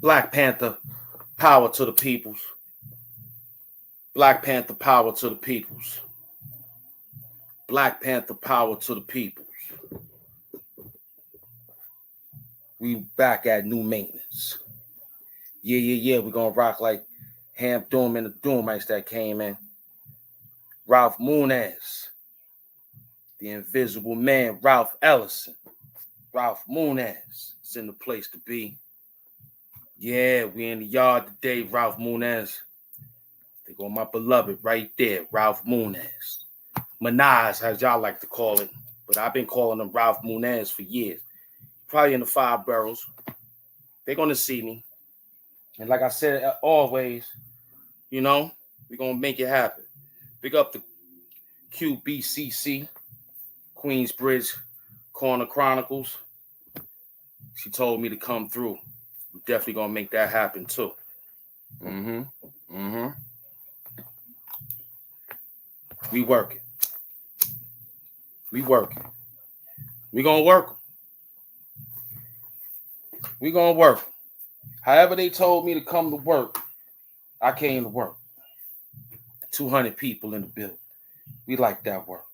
Black Panther, power to the peoples. Black Panther, power to the peoples. Black Panther, power to the peoples. We back at new maintenance. Yeah. We're going to rock like Ham Doom and the Doomites that came in. Ralph Moonaz. The Invisible Man, Ralph Ellison. Ralph Moonaz is in the place to be. Yeah, we in the yard today, Ralph Moonaz. They go my beloved right there, Ralph Moonaz. Manaz, as y'all like to call it. But I've been calling him Ralph Moonaz for years. Probably in the 5 boroughs. They're going to see me. And like I said, always, we're going to make it happen. Big up the QBCC, Queensbridge Corner Chronicles. She told me to come through. We're definitely going to make that happen, too. We working. We going to work. We going to work. However they told me to come to work, I came to work. 200 people in the building. We like that work.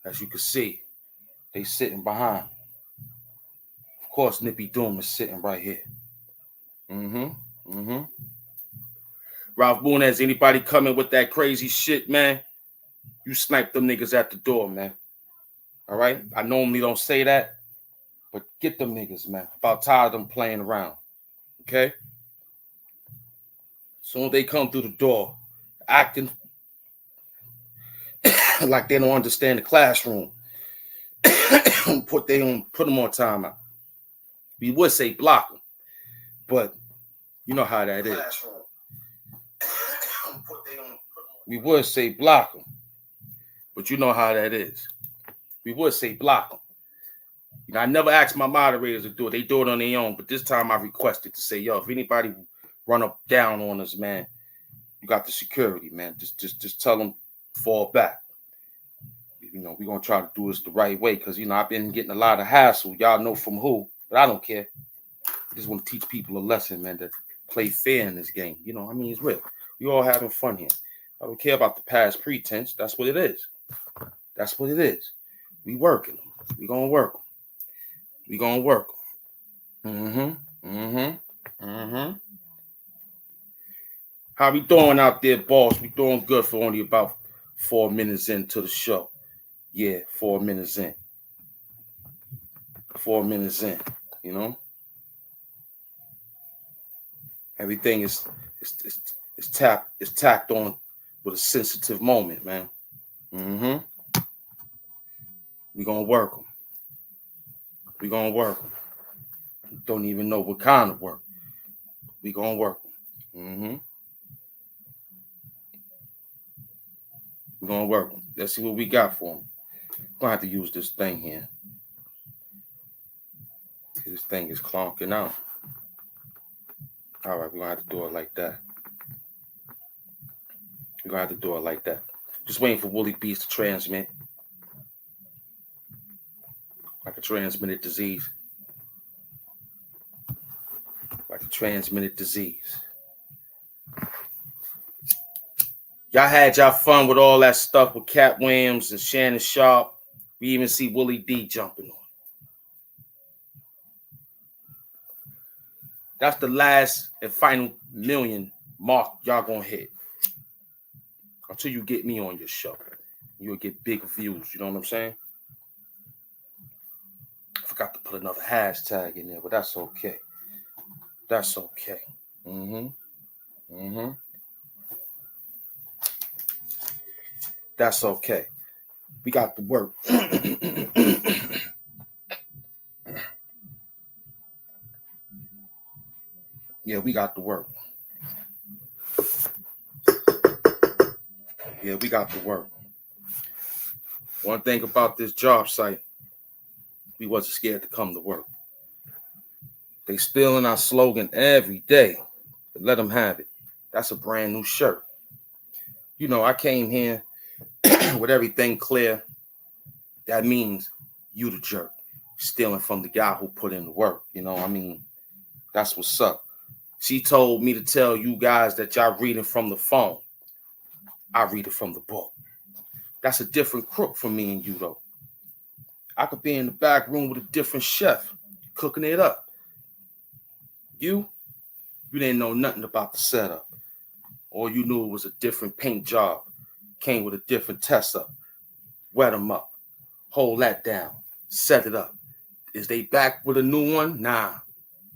As you can see, they sitting behind me. Of course, Nippy Doom is sitting right here. Ralph Moonaz, anybody coming with that crazy shit, man, you snipe them niggas at the door, man. All right? I normally don't say that, but get them niggas, man. About tired of them playing around. Okay? Soon as they come through the door, acting like they don't understand the classroom, put them on timeout. We would say block them, but you know how that is. We would say block them, but you know how that is. We would say block them. I never asked my moderators to do it. They do it on their own, but this time I requested to say, yo, if anybody run up down on us, man, you got the security, man. Just tell them fall back. We're going to try to do this the right way because, I've been getting a lot of hassle. Y'all know from who, but I don't care. I just want to teach people a lesson, man, to play fair in this game. It's real. We all having fun here. I don't care about the past pretense. That's what it is. We working them. We going to work them. How we doing out there, boss? We doing good for only about 4 minutes into the show. Yeah, 4 minutes in. 4 minutes in, Everything is tacked on with a sensitive moment, man. We gonna work them. Don't even know what kind of work. We gonna work them. We're gonna work them. Let's see what we got for them. Gonna have to use this thing here. This thing is clonking out. All right, we're gonna have to do it like that. Just waiting for Woolly Beast to transmit. Like a transmitted disease. Y'all had y'all fun with all that stuff with Cat Williams and Shannon Sharp. We even see Willie D jumping on. That's the last and final million mark y'all gonna hit. Until you get me on your show. You'll get big views. You know what I'm saying? I forgot to put another hashtag in there, but that's okay. That's okay. We got to work. Yeah, we got to work. One thing about this job site, we wasn't scared to come to work. They stealing our slogan every day, but let them have it. That's a brand new shirt. I came here with everything clear. That means you the jerk, stealing from the guy who put in the work. That's what's up. She told me to tell you guys that y'all reading from the phone. I read it from the book. That's a different crook from me and you, though. I could be in the back room with a different chef, cooking it up. You didn't know nothing about the setup. All you knew was a different paint job. Came with a different test up. Wet them up. Hold that down. Set it up. Is they back with a new one? Nah,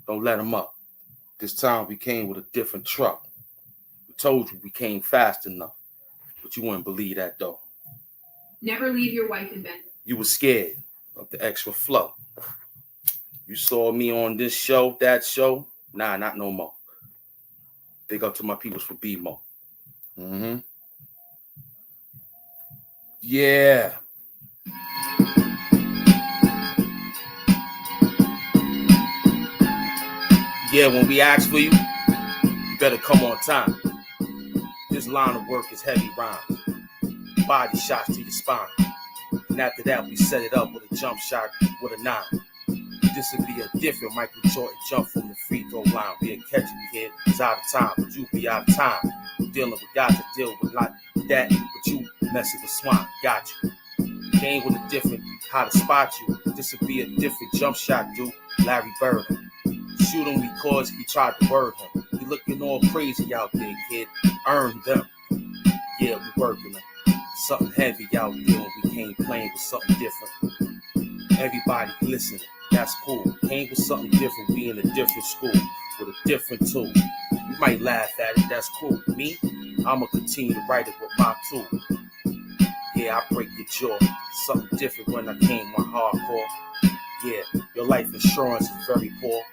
don't let them up. This time we came with a different truck. We told you we came fast enough, but you wouldn't believe that though. Never leave your wife in bed. You were scared of the extra flow. You saw me on this show, that show. Nah, not no more. Big up to my peoples for BMO. Mm-hmm. Yeah. Yeah, when we ask for you, you better come on time. This line of work is heavy rhymes. Body shots to your spine. And after that, we set it up with a jump shot with a 9. This would be a different Michael Jordan jump from the free throw line. Be a catcher, kid. It's out of time, but you be out of time. Dealing with guys that deal with like that, but you messing with swine. Got you. Game with a different how to spot you. This would be a different jump shot, dude. Larry Bird. Shoot him because he tried to word him. You looking all crazy out there, kid. Earn them. Yeah, we working them. Something heavy out there when we came playing with something different. Everybody listening. That's cool. Came with something different. We in a different school with a different tool. You might laugh at it. That's cool. Me, I'ma continue to write it with my tool. Yeah, I break your jaw. Something different when I came with hardcore. Yeah, your life insurance is very poor.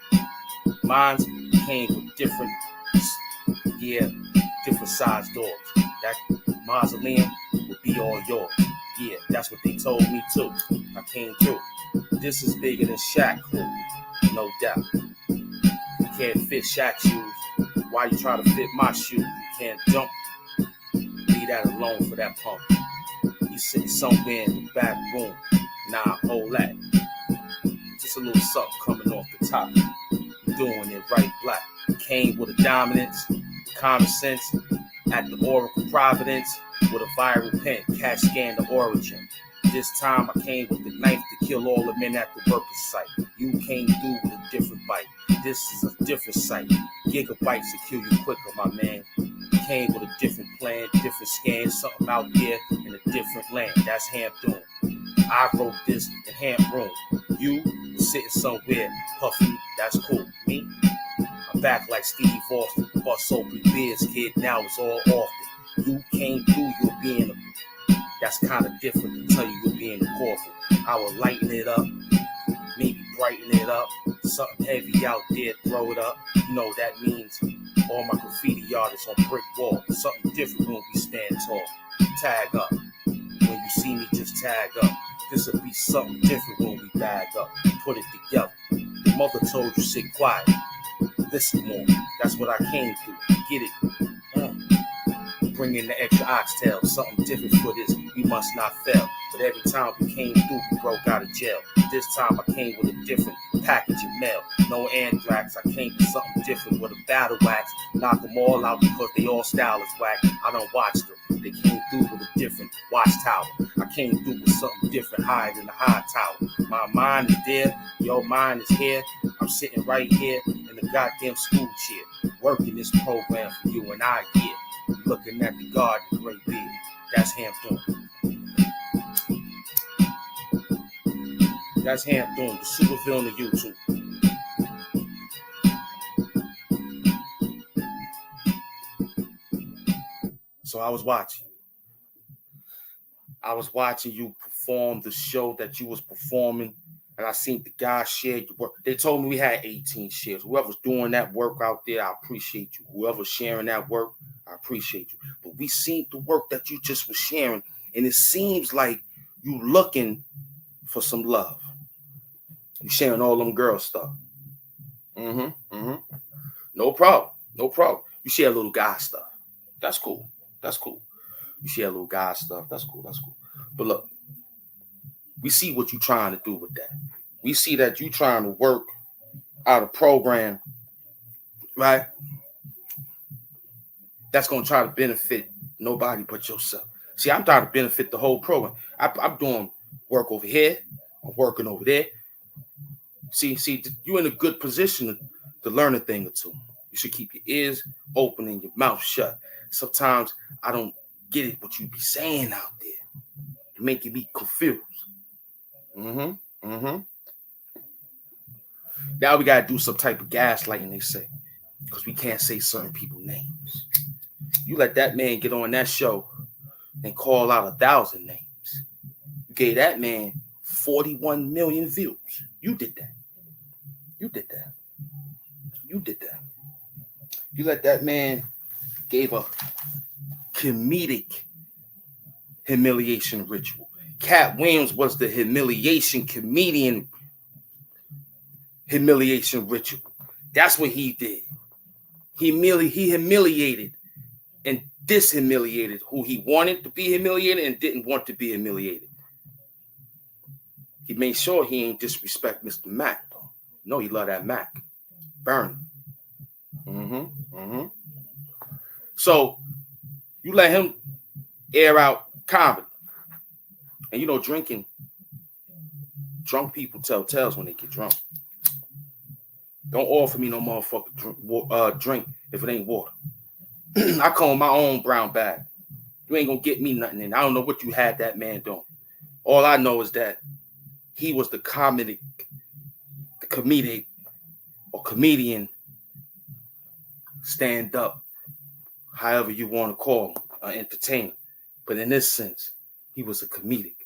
Mine came with different size doors. That mausoleum would be all yours. Yeah, that's what they told me too. I came through. This is bigger than Shaq crew, no doubt. You can't fit Shaq's shoes. Why you try to fit my shoes? You can't jump. Leave that alone for that punk. He's sitting somewhere in the back room. Nah, hold that. Just a little something coming off the top. Doing it right black. Came with a dominance, common sense, at the Oracle Providence, with a viral pen, cat scan the origin. This time I came with the knife to kill all the men at the worker site. You came through with a different bite. This is a different sight. Gigabytes to kill you quicker, my man. Came with a different plan, different scan, something out there in a different land. That's Ham Doom. I wrote this in Ham Room. You sitting somewhere puffy, that's cool. Me, I'm back like Steve Austin. Bust open beers, kid, now it's all often. You came through, you'll be in a... That's kind of different to tell you you'll be in the coffin. I will lighten it up, maybe brighten it up. Something heavy out there, throw it up. You know that means all my graffiti artists on brick wall. Something different when we stand tall. Tag up. When you see me, just tag up. This'll be something different when we bag up. Put it together. The mother told you sit quiet. Listen more. That's what I came through. Get it? Bring in the extra oxtail. Something different for this. We must not fail. But every time we came through, we broke out of jail. This time I came with a different package of mail. No anthrax. I came with something different with a battle wax. Knock them all out because they all style is whack. I don't watch them. They came through with a different watchtower. I came through with something different higher than the high tower. My mind is there. Your mind is here. I'm sitting right here in the goddamn school chair. Working this program for you and I here. Looking at the guard, the great beard. That's Ham Doom. That's Ham Doom, the super villain of YouTube. So I was watching you perform the show that you was performing, and I seen the guys share your work. They told me we had 18 shares. Whoever's doing that work out there, I appreciate you. Whoever's sharing that work, I appreciate you. But we seen the work that you just was sharing, and it seems like you looking for some love. You sharing all them girl stuff. No problem. You share a little guy stuff. That's cool. You share a little guy stuff. That's cool. But look, we see what you're trying to do with that. We see that you trying to work out a program right? That's going to try to benefit nobody but yourself. See, I'm trying to benefit the whole program. I'm doing work over here. I'm working over there. See, you're in a good position to learn a thing or two. You should keep your ears open and your mouth shut. Sometimes I don't get it what you be saying out there. You're making me confused. Now we gotta do some type of gaslighting, they say, because we can't say certain people's names. You let that man get on that show and call out 1,000 names. You gave that man 41 million views. You did that. You did that. You did that. You let that man gave a comedic humiliation ritual. Cat Williams was the humiliation comedian humiliation ritual. That's what he did. He humiliated and dishumiliated who he wanted to be humiliated and didn't want to be humiliated. He made sure he ain't disrespect Mr. Mac, though. No, he loved that Mac. Burn. So you let him air out comedy. And you know, drunk people tell tales when they get drunk. Don't offer me no motherfucking drink if it ain't water. I call my own brown bag. You ain't gonna get me nothing in. I don't know what you had that man doing. All I know is that he was the comedian stand up, however you want to call him, an entertainer. But in this sense, he was a comedic.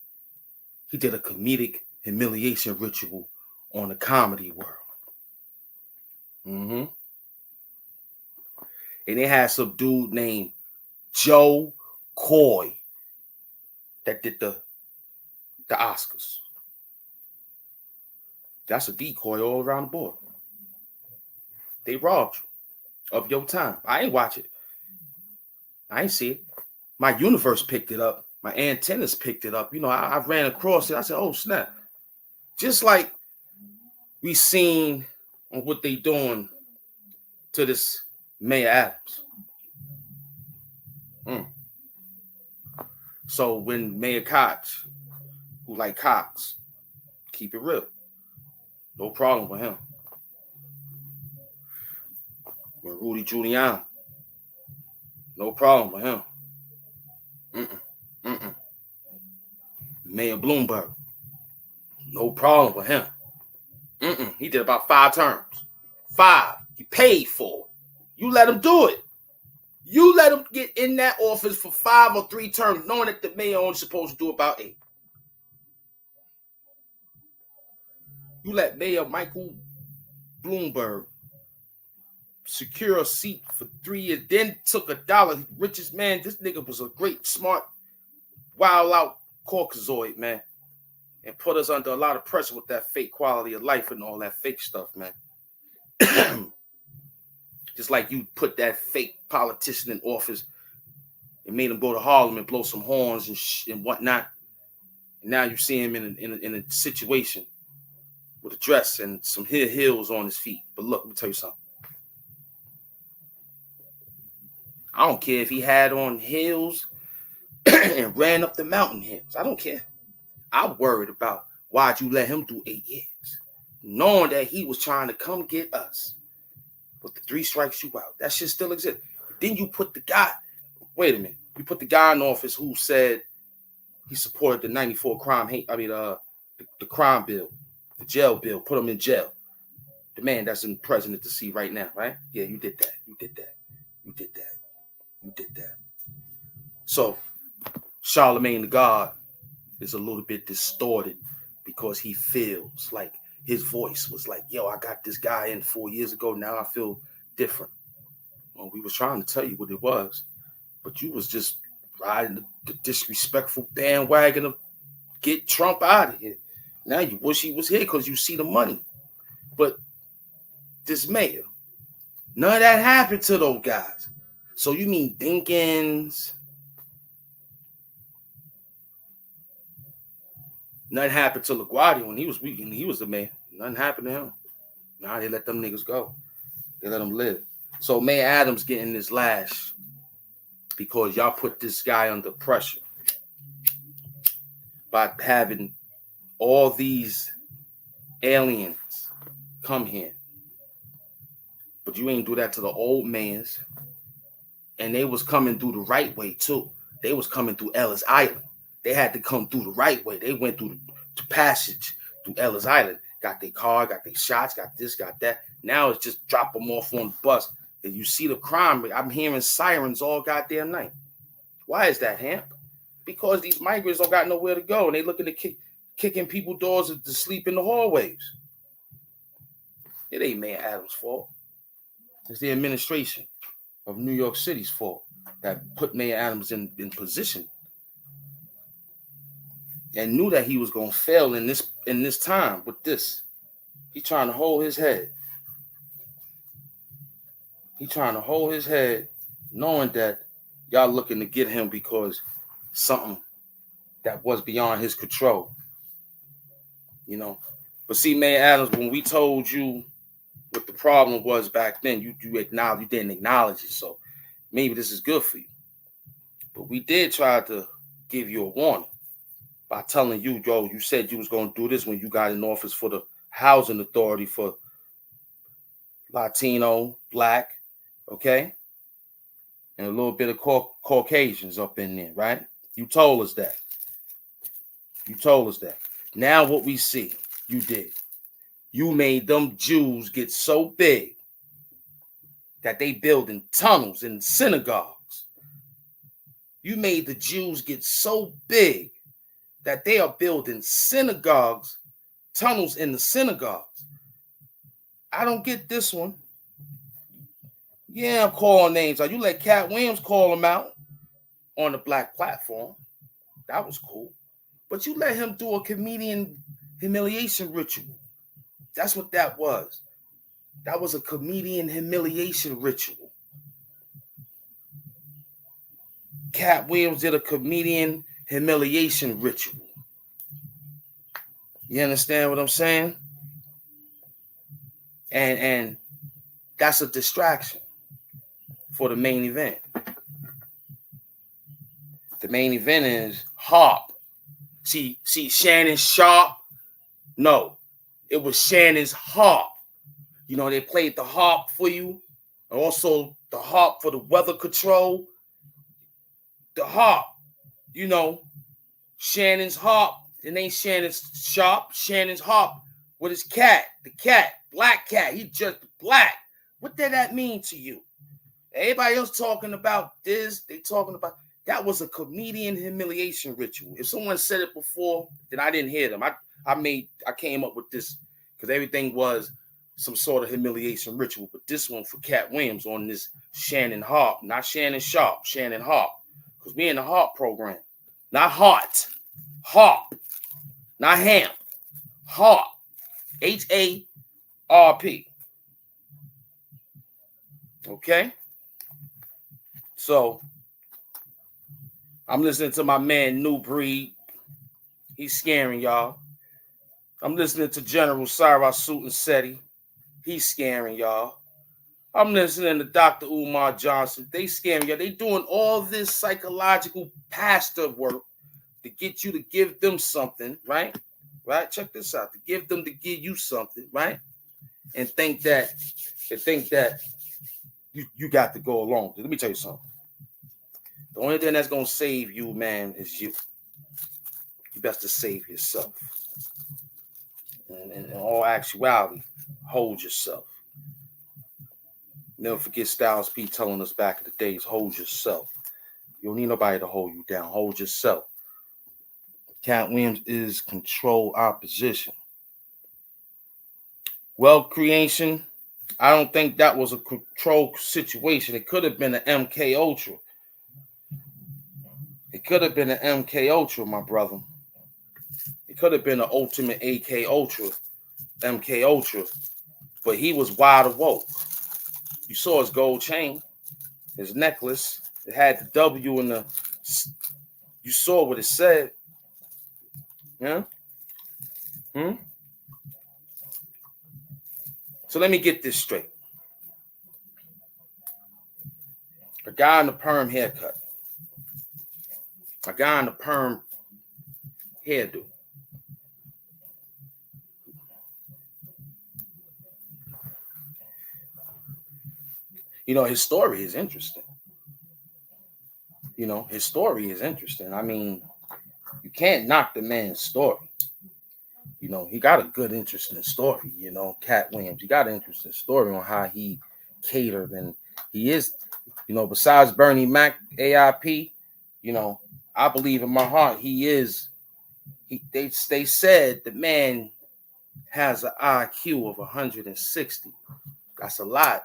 He did a comedic humiliation ritual on the comedy world. And they had some dude named Joe Coy that did the Oscars. That's a decoy all around the board. They robbed you of your time. I ain't watch it. I ain't see it. My universe picked it up. My antennas picked it up. You know, I ran across it. I said, oh, snap. Just like we seen on what they doing to this Mayor Adams. So when Mayor Koch, who like Cox, keep it real. No problem with him. When Rudy Giuliani, no problem with him. Mayor Bloomberg, no problem with him. He did about 5 terms. 5. He paid for it. You let him do it. You let him get in that office for 5 or 3 terms, knowing that the mayor only supposed to do about 8. You let Mayor Michael Bloomberg secure a seat for 3 years, then took $1. Richest man, this nigga was a great, smart, wild out Caucasoid, man. And put us under a lot of pressure with that fake quality of life and all that fake stuff, man. Just like you put that fake politician in office and made him go to Harlem and blow some horns and whatnot. And now you see him in a situation with a dress and some heels on his feet. But look, let me tell you something. I don't care if he had on heels and ran up the mountain hills. I don't care. I'm worried about why'd you let him do 8 years, knowing that he was trying to come get us. But the 3 strikes you out. That shit still exists. Then you put the guy, wait a minute. You put the guy in office who said he supported the 94 the crime bill, the jail bill, put him in jail. The man that's in presidency right now, right? Yeah, you did that. You did that. You did that. You did that. So Charlemagne the God is a little bit distorted because he feels like his voice was like, yo, I got this guy in 4 years ago. Now I feel different. Well, we was trying to tell you what it was, but you was just riding the disrespectful bandwagon of get Trump out of here. Now you wish he was here because you see the money. But this mayor, none of that happened to those guys. So you mean Dinkins? Nothing happened to LaGuardia when he was weak and he was the mayor. Nothing happened to him. Nah, they let them niggas go. They let them live. So May Adams getting this lash because y'all put this guy under pressure by having all these aliens come here. But you ain't do that to the old mayors. And they was coming through the right way too. They was coming through Ellis Island. They had to come through the right way. They went through the passage through Ellis Island. Got their car, got their shots, got this, got that. Now it's just drop them off on the bus. And you see the crime. I'm hearing sirens all goddamn night. Why is that, Hamp? Because these migrants don't got nowhere to go. And they looking to kicking people doors to sleep in the hallways. It ain't Mayor Adams' fault. It's the administration of New York City's fault that put Mayor Adams in position and knew that he was going to fail in this time with this. He trying to hold his head. He trying to hold his head knowing that y'all looking to get him because something that was beyond his control. You know? But see, Mayor Adams, when we told you what the problem was back then, you didn't acknowledge it. So maybe this is good for you. But we did try to give you a warning by telling you, Joe, you said you was going to do this when you got in office for the housing authority for Latino, Black, okay? And a little bit of Caucasians up in there, right? You told us that. You told us that. Now what we see, you did. You made them Jews get so big that they building tunnels in synagogues. You made the Jews get so big that they are building synagogues, tunnels in the synagogues. I don't get this one. Yeah, I'm calling names. You let Cat Williams call them out on the Black platform. That was cool. But you let him do a comedian humiliation ritual. That's what that was. That was a comedian humiliation ritual. Cat Williams did a comedian humiliation ritual. You understand what I'm saying? And that's a distraction for the main event. The main event is Harp. See Shannon Sharp? No, it was Shannon's harp. You know, they played the harp for you. And also the harp for the weather control. The harp, you know, Shannon's harp. It ain't Shannon's Sharp. Shannon's harp with his cat. The cat, black cat. He just black. What did that mean to you? Everybody else talking about this. They talking about that was a comedian humiliation ritual. If someone said it before, then I didn't hear them. I came up with this because everything was some sort of humiliation ritual. But this one for Cat Williams on this Shannon Harp, not Shannon Sharp, Shannon Harp. Because we in the Harp program. Not Heart. Harp. Not Ham. Harp. H-A-R-P. Okay? So, I'm listening to my man New Breed. He's scaring y'all. I'm listening to General Cyrus Suit and Seti. He's scaring y'all. I'm listening to Dr. Umar Johnson. They scaring y'all. They doing all this psychological pastor work to get you to give them something, right? Right? Check this out. To give them to give you something, right? And think that you got to go along. Let me tell you something. The only thing that's going to save you, man, is you. You best to save yourself. And in all actuality, hold yourself. Never forget Styles P telling us back in the days, hold yourself. You don't need nobody to hold you down. Hold yourself. Cat Williams is control opposition. Wealth creation, I don't think that was a control situation. It could have been an MK Ultra. It could have been an MK Ultra, my brother. It could have been an ultimate AK Ultra, MK Ultra, but he was wide awoke. You saw his gold chain, his necklace. It had the W in the. You saw what it said. Yeah. So let me get this straight. guy in the perm haircut. A guy in the perm hairdo. You know, his story is interesting. His story is interesting. I mean, you can't knock the man's story. He got a good, interesting story. Cat Williams, he got an interesting story on how he catered, and he is, besides Bernie Mac, AIP, I believe in my heart he is. They said the man has an IQ of 160. That's a lot.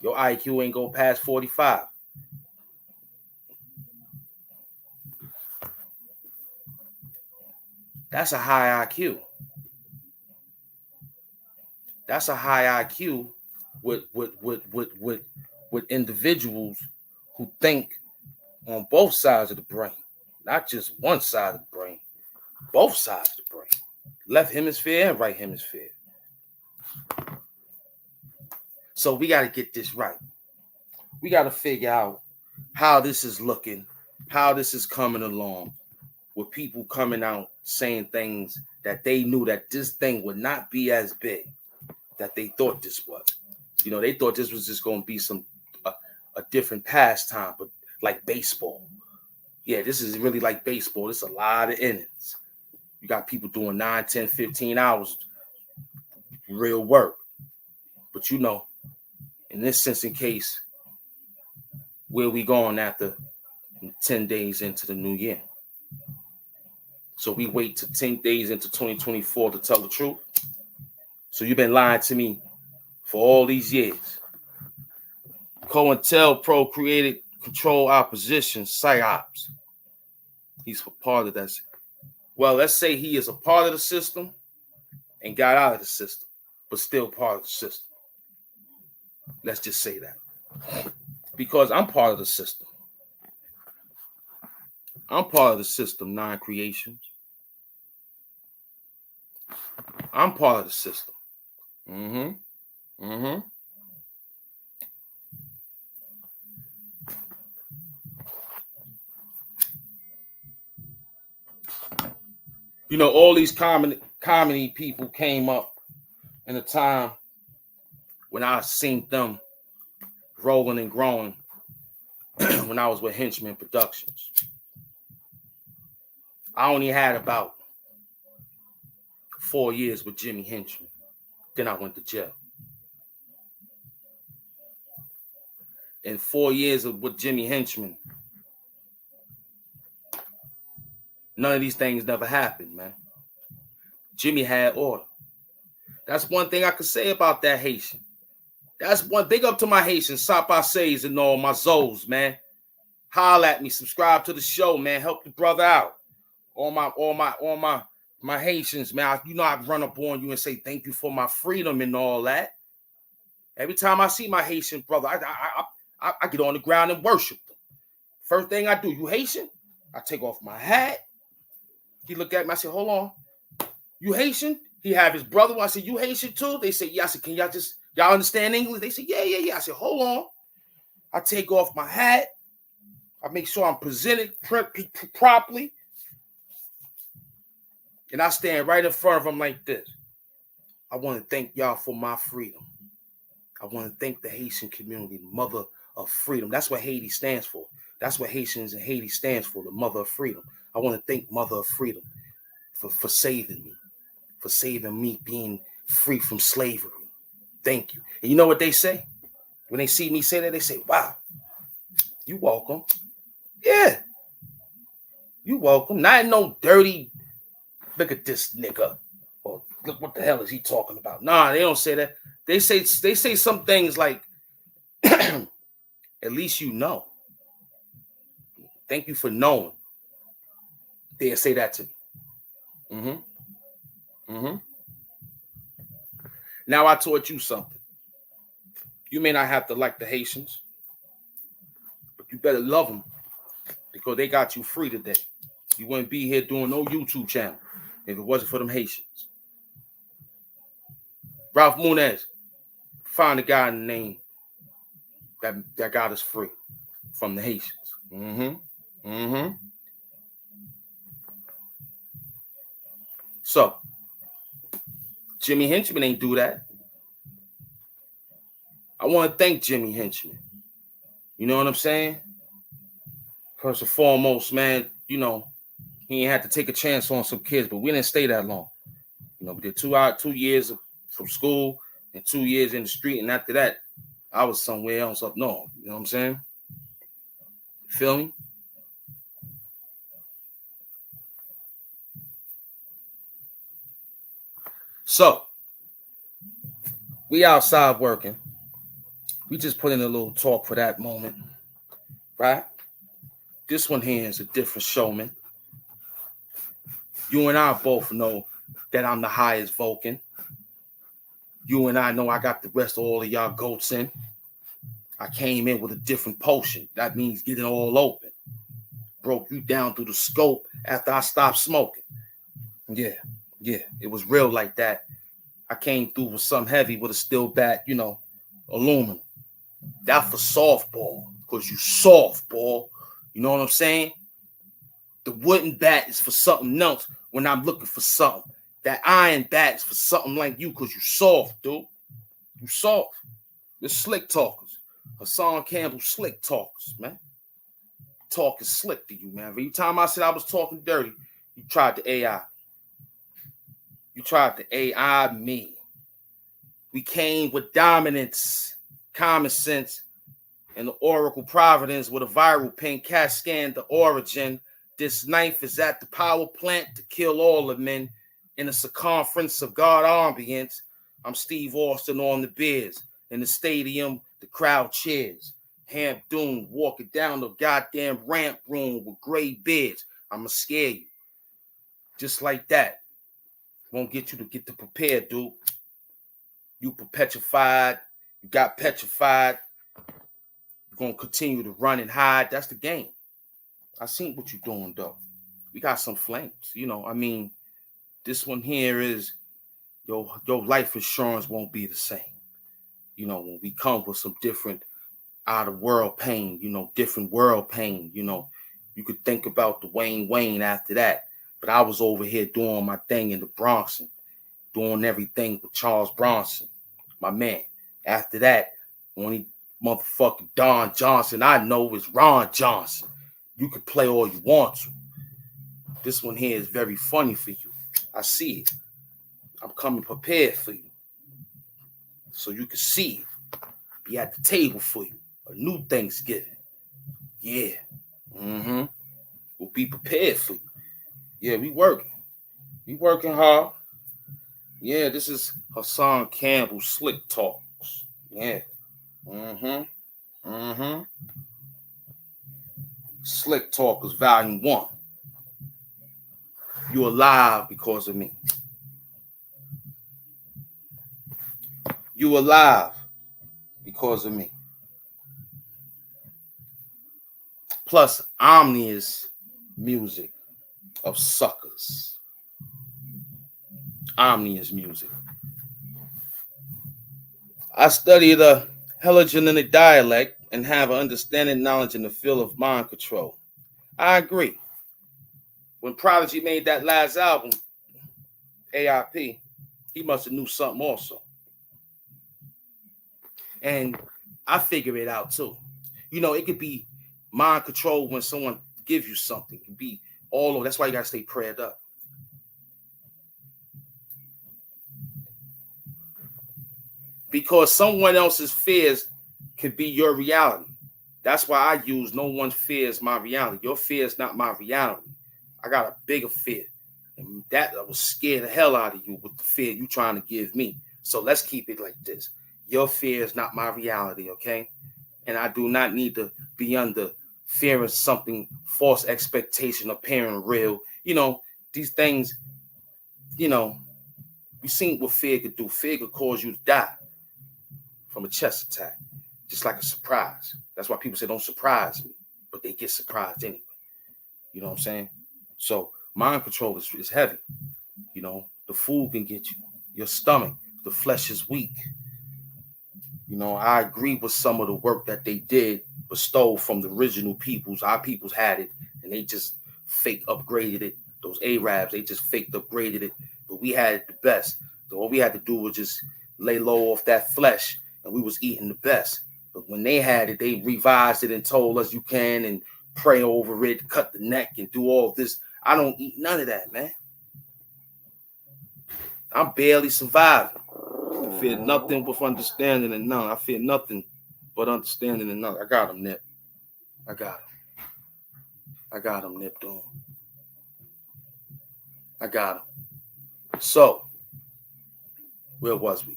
Your IQ ain't go past 45. That's a high IQ. That's a high IQ with individuals who think on both sides of the brain, not just one side of the brain, both sides of the brain, left hemisphere and right hemisphere. So we got to get this right. We got to figure out how this is looking, how this is coming along, with people coming out saying things that they knew that this thing would not be as big that they thought this was. They thought this was just going to be a different pastime, but like baseball. Yeah, this is really like baseball. It's a lot of innings. You got people doing 9, 10, 15 hours real work. But in this sense and case, where we going after 10 days into the new year? So we wait to 10 days into 2024 to tell the truth. So you've been lying to me for all these years. COINTELPRO created control opposition, PSYOPs. He's a part of that. Well, let's say he is a part of the system and got out of the system, but still part of the system. Let's just say that. Because I'm part of the system. I'm part of the system, 9 creations. I'm part of the system. All these comedy people came up in a time when I seen them rolling and growing when I was with Henchman Productions. I only had about 4 years with Jimmy Henchman. Then I went to jail. In 4 years with Jimmy Henchman, none of these things never happened, man. Jimmy had order. That's one thing I could say about that Haitian. That's one big up to my Haitians, Sapases and all my Zoes, man. Holla at me, subscribe to the show, man. Help the brother out. All my Haitians, man. I run up on you and say thank you for my freedom and all that. Every time I see my Haitian brother, I get on the ground and worship them. First thing I do, you Haitian? I take off my hat. He look at me, I say, hold on. You Haitian? He have his brother. I said, you Haitian too? They say, yeah. I said, can y'all understand English? They say, yeah. I said, hold on. I take off my hat. I make sure I'm presented properly. And I stand right in front of them like this. I want to thank y'all for my freedom. I want to thank the Haitian community, mother of freedom. That's what Haiti stands for. That's what Haitians in Haiti stands for, the mother of freedom. I want to thank mother of freedom for saving me, being free from slavery. Thank you. And you know what they say? When they see me say that, they say, wow, you welcome. Yeah, you welcome. Not no dirty, look at this nigga. Or look, what the hell is he talking about? Nah, they don't say that. They say some things like, at least you know. Thank you for knowing. They say that to me. Now I taught you something. You may not have to like the Haitians, but you better love them because they got you free today. You wouldn't be here doing no YouTube channel if it wasn't for them Haitians. Ralph Munez, find a guy in the name that got us free. from the Haitians. So Jimmy Henchman ain't do that. I want to thank Jimmy Henchman. You know what I'm saying? First and foremost, man, you know, he ain't had to take a chance on some kids, but we didn't stay that long. You know, we did 2 years from school and 2 years in the street, and after that, I was somewhere else up north. You know what I'm saying? Feel me? So we outside working. We just put in a little talk for that moment, right? This one here is a different showman. You and I both know that I'm the highest Vulcan. You and I know I got the rest of all of y'all goats in. I came in with a different potion. That means getting all open. Broke you down through the scope after I stopped smoking. Yeah, it was real like that. I came through with something heavy with a steel bat, you know, aluminum. That for softball, because you softball. You know what I'm saying? The wooden bat is for something else when I'm looking for something. That iron bat is for something like you, because you soft, dude. You soft. You're slick talkers. Hassan Campbell slick talkers, man. Talking slick to you, man. Every time I said I was talking dirty, you tried to AI. You tried to AI me. We came with dominance, common sense, and the oracle providence with a viral pin cat scan the origin. This knife is at the power plant to kill all the men in a circumference of God ambience. I'm Steve Austin on the beers. In the stadium, the crowd cheers. Hamp Doom walking down the goddamn ramp room with gray beards. I'ma scare you. Just like that. Won't get you to get to prepare, dude. You petrified. You got petrified. You're going to continue to run and hide. That's the game. I seen what you're doing, though. We got some flames. You know, I mean, this one here is your life insurance won't be the same. You know, when we come with some different out of world pain, you know, different world pain, you know, you could think about the Wayne after that. But I was over here doing my thing in the Bronx and doing everything with Charles Bronson, my man. After that, only motherfucking Don Johnson I know is Ron Johnson. You can play all you want to. This one here is very funny for you. I see it. I'm coming prepared for you. So you can see it. Be at the table for you. A new Thanksgiving. Yeah. We'll be prepared for you. Yeah, we working. We working hard. Yeah, this is Hassan Campbell Slick Talks. Yeah. Slick Talkers Volume 1. You're alive because of me. You alive because of me. Plus Omnia's music of suckers. Omnia's music. I study the Helogenetic dialect and have an understanding knowledge in the field of mind control. I agree. When Prodigy made that last album, AIP, he must have knew something also. And I figure it out too. You know, it could be mind control when someone gives you something. It could be all over. That's why you got to stay prayed up. Because someone else's fears could be your reality. That's why I use no one fear is my reality. Your fear is not my reality. I got a bigger fear. And that I was scared the hell out of you with the fear you trying to give me. So let's keep it like this. Your fear is not my reality, okay? And I do not need to be under fear of something, false expectation appearing real. You know, these things, you know, you seen what fear could do. Fear could cause you to die from a chest attack, just like a surprise. That's why people say don't surprise me, but they get surprised anyway. You know what I'm saying? So mind control is heavy. You know, the food can get you. Your stomach, the flesh is weak. You know, I agree with some of the work that they did bestowed from the original peoples. Our peoples had it, and they just fake upgraded it. Those Arabs, they just faked upgraded it, but we had it the best. So all we had to do was just lay low off that flesh, and we was eating the best. But when they had it, they revised it and told us you can and pray over it, cut the neck, and do all this. I don't eat none of that, man. I'm barely surviving. I fear nothing but understanding and none. I fear nothing but understanding and none. I got him, Nip. I got him, Nip Doom. I got him. So, where was we?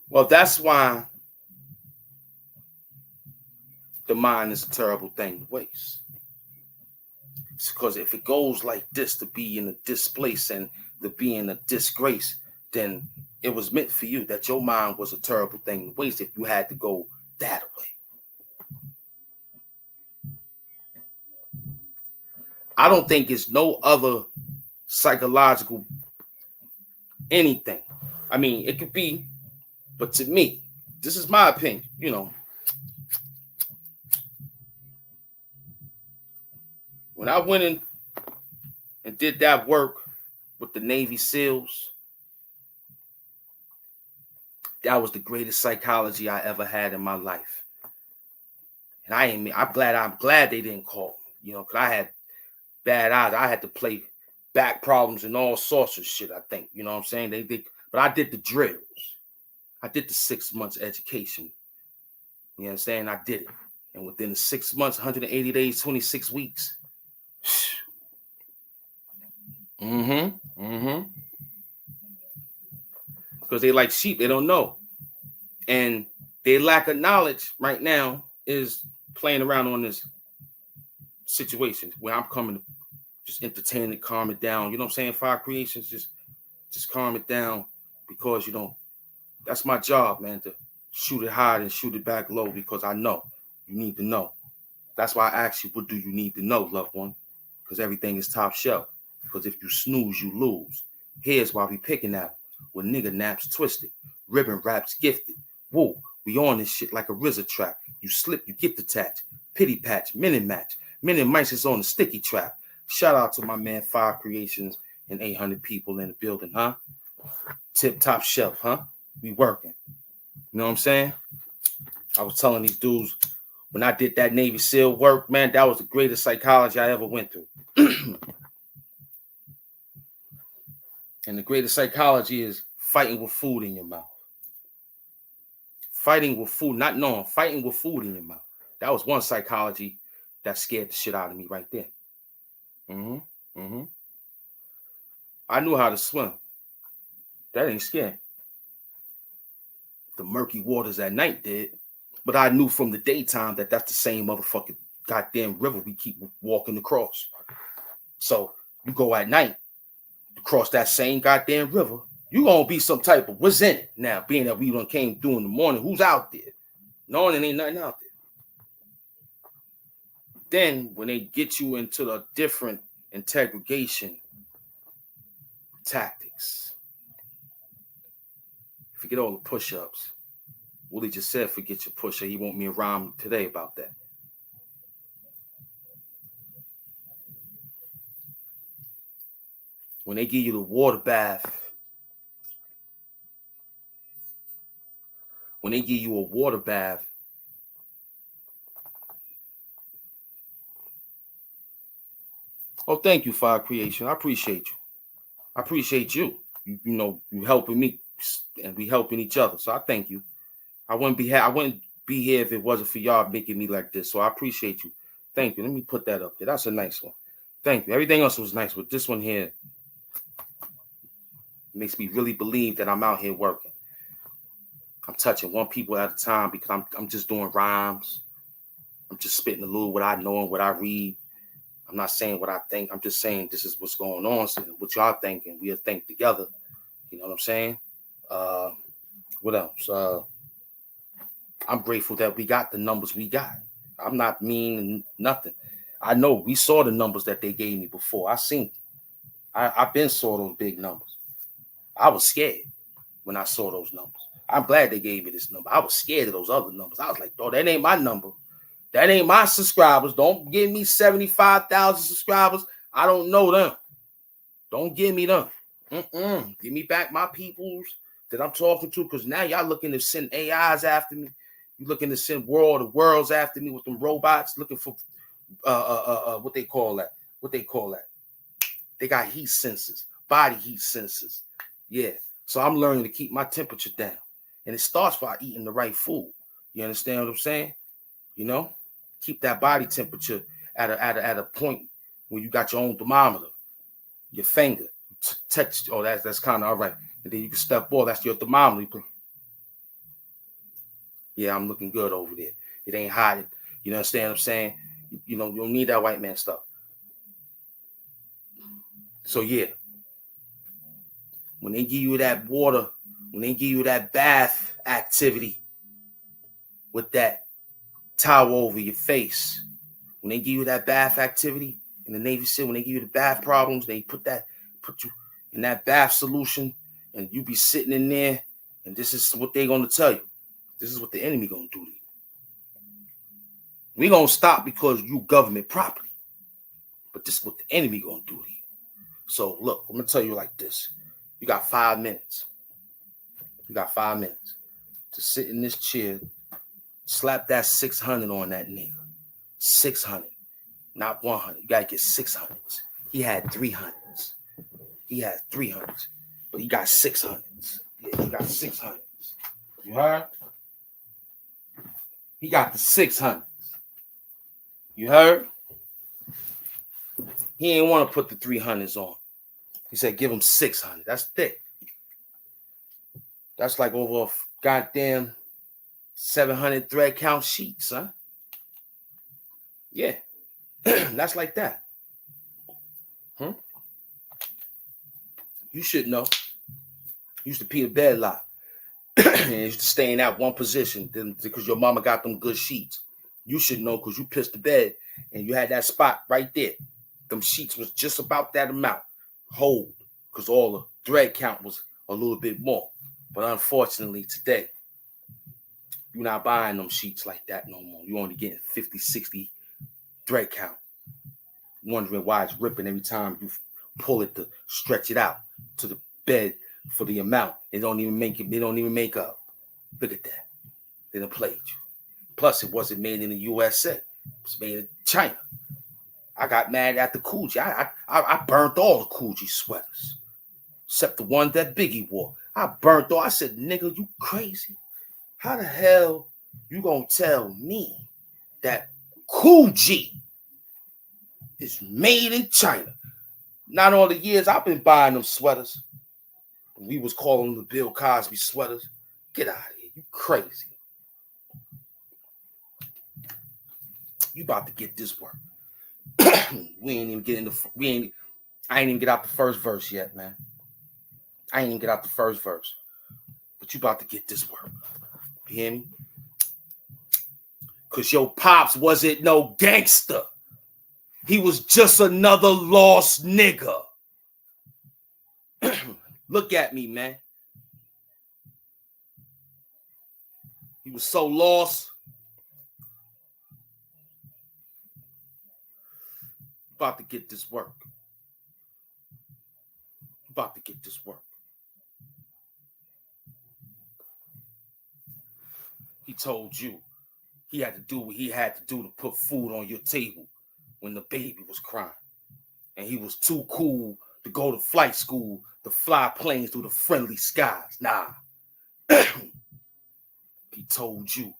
Well, that's why the mind is a terrible thing to waste. It's because if it goes like this, to be in a displace and to be in a disgrace, then it was meant for you, that your mind was a terrible thing to waste if you had to go that way. I don't think it's no other psychological anything. I mean, it could be, but to me, this is my opinion, you know. When I went in and did that work with the Navy SEALs, that was the greatest psychology I ever had in my life. And I'm glad they didn't call me, you know, because I had bad eyes. I had to play back problems and all sorts of shit, I think. You know what I'm saying? But I did the drills. I did the 6 months education. You know what I'm saying? I did it. And within the 6 months, 180 days, 26 weeks. Because they like sheep, they don't know. And their lack of knowledge right now is playing around on this situation where I'm coming to just entertain it, calm it down. You know what I'm saying? Fire Creations, just calm it down, because you know that's my job, man, to shoot it high and shoot it back low, because I know you need to know. That's why I ask you, what do you need to know, loved one? Because everything is top shelf. Because if you snooze, you lose. Here's why we picking at them. When nigga naps twisted, ribbon wraps gifted. Whoa, we on this shit like a RZA track. You slip, you get detached. Pity patch, minute match. Minute mice is on the sticky trap. Shout out to my man, Fire Creations, and 800 people in the building, huh? Tip top shelf, huh? We working. You know what I'm saying? I was telling these dudes, when I did that Navy SEAL work, man, that was the greatest psychology I ever went through. And the greatest psychology is fighting with food in your mouth. Fighting with food, not knowing, fighting with food in your mouth. That was one psychology that scared the shit out of me right there. I knew how to swim. That ain't scary. The murky waters at night did. But I knew from the daytime that that's the same motherfucking goddamn river we keep walking across. So you go at night, across that same goddamn river, you gonna be some type of what's in it now, being that we done came through in the morning. Who's out there? Knowing there ain't nothing out there. Then when they get you into the different integration tactics, forget all the push-ups. Willie just said forget your push-up. He want me around today about that. When they give you the water bath, when they give you a water bath, oh, thank you, Fire Creation. I appreciate you. I appreciate you. You know, you helping me, and we helping each other. So I thank you. I wouldn't be here if it wasn't for y'all making me like this. So I appreciate you. Thank you. Let me put that up there. That's a nice one. Thank you. Everything else was nice, but this one here makes me really believe that I'm out here working. I'm touching one people at a time, because I'm just doing rhymes. I'm just spitting a little what I know and what I read. I'm not saying what I think. I'm just saying this is what's going on. So what y'all thinking, we'll think together. You know what I'm saying? What else? I'm grateful that we got the numbers we got. I'm not mean nothing. I know we saw the numbers that they gave me before. I seen them. I've been saw those big numbers. I was scared when I saw those numbers. I'm glad they gave me this number. I was scared of those other numbers. I was like, oh, that ain't my number. That ain't my subscribers. Don't give me 75,000 subscribers. I don't know them. Don't give me them. Give me back my peoples that I'm talking to, because now y'all looking to send AIs after me. You looking to send the worlds after me with them robots looking for what they call that? What they call that? They got heat sensors, body heat sensors. Yeah. So I'm learning to keep my temperature down. And it starts by eating the right food. You understand what I'm saying? You know? Keep that body temperature at a point where you got your own thermometer, your finger. Touch. Oh, that's kind of all right. And then you can step off. That's your thermometer. Yeah, I'm looking good over there. It ain't hot. You understand what I'm saying? You know, you don't need that white man stuff. So yeah, when they give you that water, when they give you that bath activity with that towel over your face, when they give you that bath activity in the Navy SEAL, when they give you the bath problems, they put you in that bath solution, and you be sitting in there, and this is what they're gonna tell you. This is what the enemy gonna do to you. We gonna stop because you government property, but this is what the enemy gonna do to you. So look, I'm gonna tell you like this: you got 5 minutes. You got 5 minutes to sit in this chair, slap that 600 on that nigga. 600, not 100. You gotta get 600s. He had 300s. He had 300s, but he got 600s. Yeah, he got 600s. You heard? He got the 600s. You heard? He ain't want to put the 300s on. He said, give him 600. That's thick. That's like over a goddamn 700 thread count sheets, huh? Yeah. That's like that. You should know. You used to pee the bed a lot. And you used to stay in that one position because your mama got them good sheets. You should know because you pissed the bed and you had that spot right there. Them sheets was just about that amount. Hold. Because all the thread count was a little bit more. But unfortunately, today, you're not buying them sheets like that no more. You're only getting 50, 60 thread count. Wondering why it's ripping every time you pull it to stretch it out to the bed for the amount. They don't even make it. They don't even make up. Look at that. They done played you. Plus, it wasn't made in the USA. It was made in China. I got mad at the Coogee. I burnt all the Coogee sweaters, except the one that Biggie wore. I burnt all. I said, nigga, you crazy? How the hell you gonna tell me that Coogee is made in China? Not all the years I've been buying them sweaters. We was calling them the Bill Cosby sweaters. Get out of here. You crazy. You about to get this work. We ain't even getting I ain't even get out the first verse yet, man. I ain't even get out the first verse. But you about to get this work. You hear me? Because your pops wasn't no gangster. He was just another lost nigga. Look at me, man. He was so lost. About to get this work. About to get this work. He told you he had to do what he had to do to put food on your table when the baby was crying. And he was too cool to go to flight school to fly planes through the friendly skies. Nah. He told you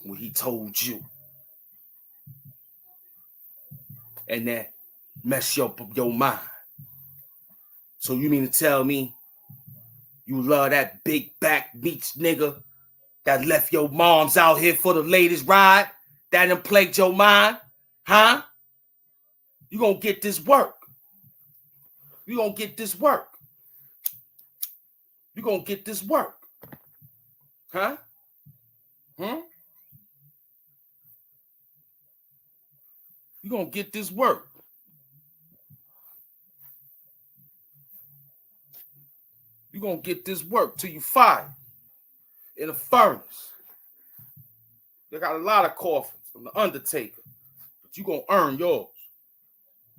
what he told you. And that mess your mind. So you mean to tell me you love that big back beach nigga that left your moms out here for the latest ride? That done plagued your mind? Huh? You gonna get this work. You gonna get this work. You gonna get this work. Huh? You gonna get this work. You gonna get this work till you fired in a furnace. They got a lot of coffins from the Undertaker, but you gonna earn yours.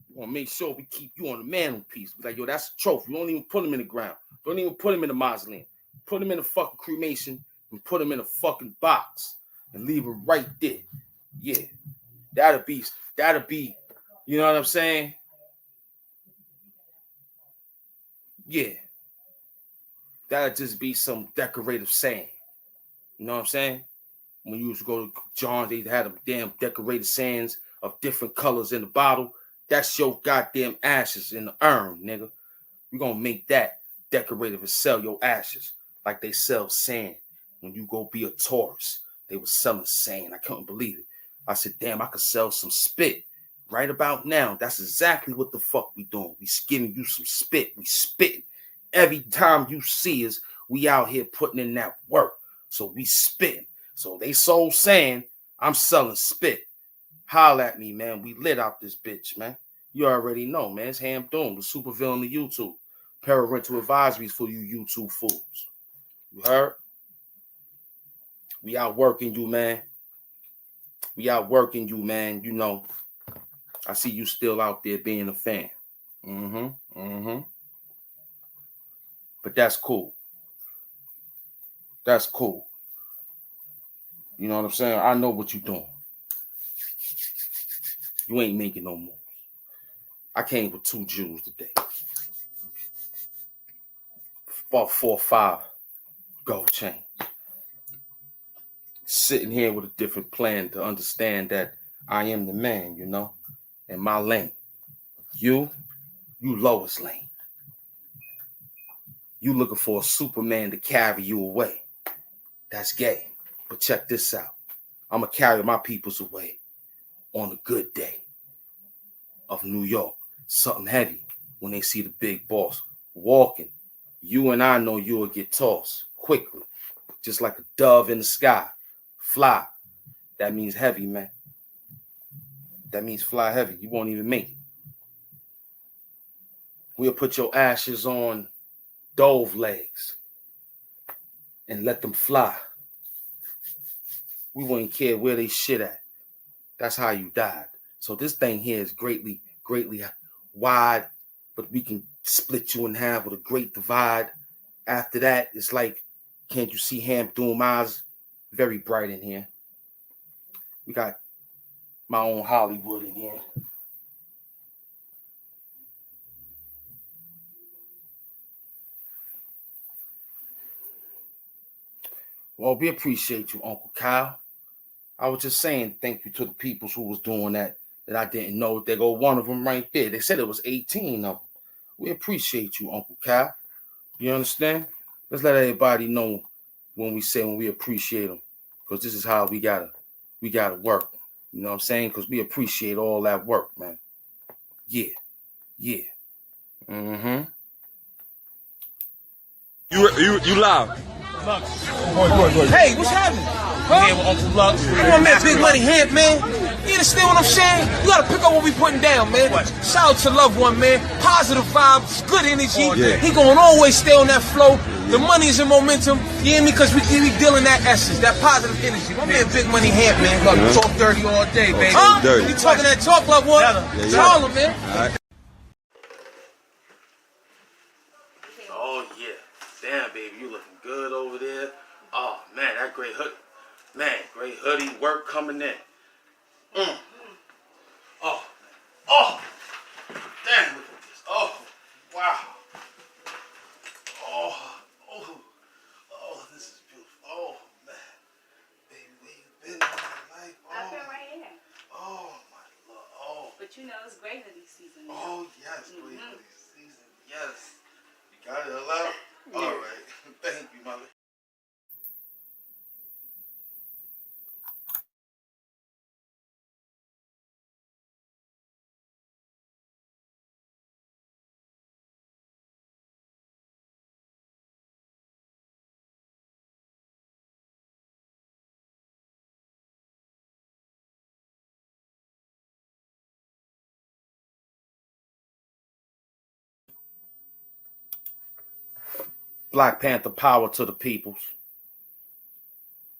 You gonna make sure we keep you on the mantelpiece. Be like, yo, that's a trophy. You don't even put him in the ground. Don't even put him in the mausoleum. Put him in a fucking cremation and put him in a fucking box and leave him right there. Yeah, that'll be, you know what I'm saying? Yeah, that'll just be some decorative saying. You know what I'm saying? When you used to go to John's, they had them damn decorated sands of different colors in the bottle. That's your goddamn ashes in the urn, nigga. We're gonna make that decorative and sell your ashes like they sell sand. When you go be a tourist, they were selling sand. I couldn't believe it. I said, damn, I could sell some spit right about now. That's exactly what the fuck we doing. We giving you some spit. We spitting. Every time you see us, we out here putting in that work. So we spitting. So they sold sand. I'm selling spit. Holla at me, man. We lit out this bitch, man. You already know, man. It's Ham Doom, the super villain of YouTube. Parental advisories for you YouTube fools. You heard? We out working you, man. We out working you, man. You know, I see you still out there being a fan. But that's cool. That's cool. You know what I'm saying? I know what you're doing. You ain't making no more. I came with 2 Jews today. About 4 or 5 gold chains. Sitting here with a different plan to understand that I am the man, you know, in my lane. You lowest lane. You looking for a Superman to carry you away. That's gay. But check this out. I'm going to carry my peoples away on a good day of New York. Something heavy when they see the big boss walking. You and I know you will get tossed quickly, just like a dove in the sky. Fly. That means heavy, man. That means fly heavy. You won't even make it. We'll put your ashes on dove legs and let them fly. We wouldn't care where they shit at. That's how you died. So this thing here is greatly wide, but we can split you in half with a great divide. After that, it's like, can't you see Ham Doom eyes? Very bright in here. We got my own Hollywood in here. Well, we appreciate you, Uncle Kyle. I was just saying thank you to the people who was doing that I didn't know. There go one of them right there. They said it was 18 of them. We appreciate you, Uncle Kyle. You understand? Let's let everybody know when we appreciate them, because this is how we gotta work. You know what I'm saying? Because we appreciate all that work, man. Yeah. Mm-hmm. You loud. Hey, what's happening? Huh? Yeah, with Uncle Lux. Come on, man, Big Money Hamp, man. You understand what I'm saying? You gotta pick up what we putting down, man. Shout out to Loved One, man. Positive vibes, good energy. Yeah. He gonna always stay on that flow. The money is in momentum. You hear me? Because we dealing that essence, that positive energy. My man, Big Money Hamp, man. Talk dirty all day, baby. Huh? Dirty. You talking that talk, Loved One? Yeah. Call him, man. All right. Oh, yeah. Damn, baby, you looking good over there. Oh, man, that great hoodie. Man, great hoodie, work coming in. Oh. Damn, look at this. Oh, wow. Oh, this is beautiful. Oh, man. Baby, where you been all my life? I've been right here. Oh, my Lord. Oh. But you know it's great hoodie season. Now. Oh, yes, great hoodie season. Yes. You got it, hello? All right. Thank you, mother. Black Panther power to the peoples.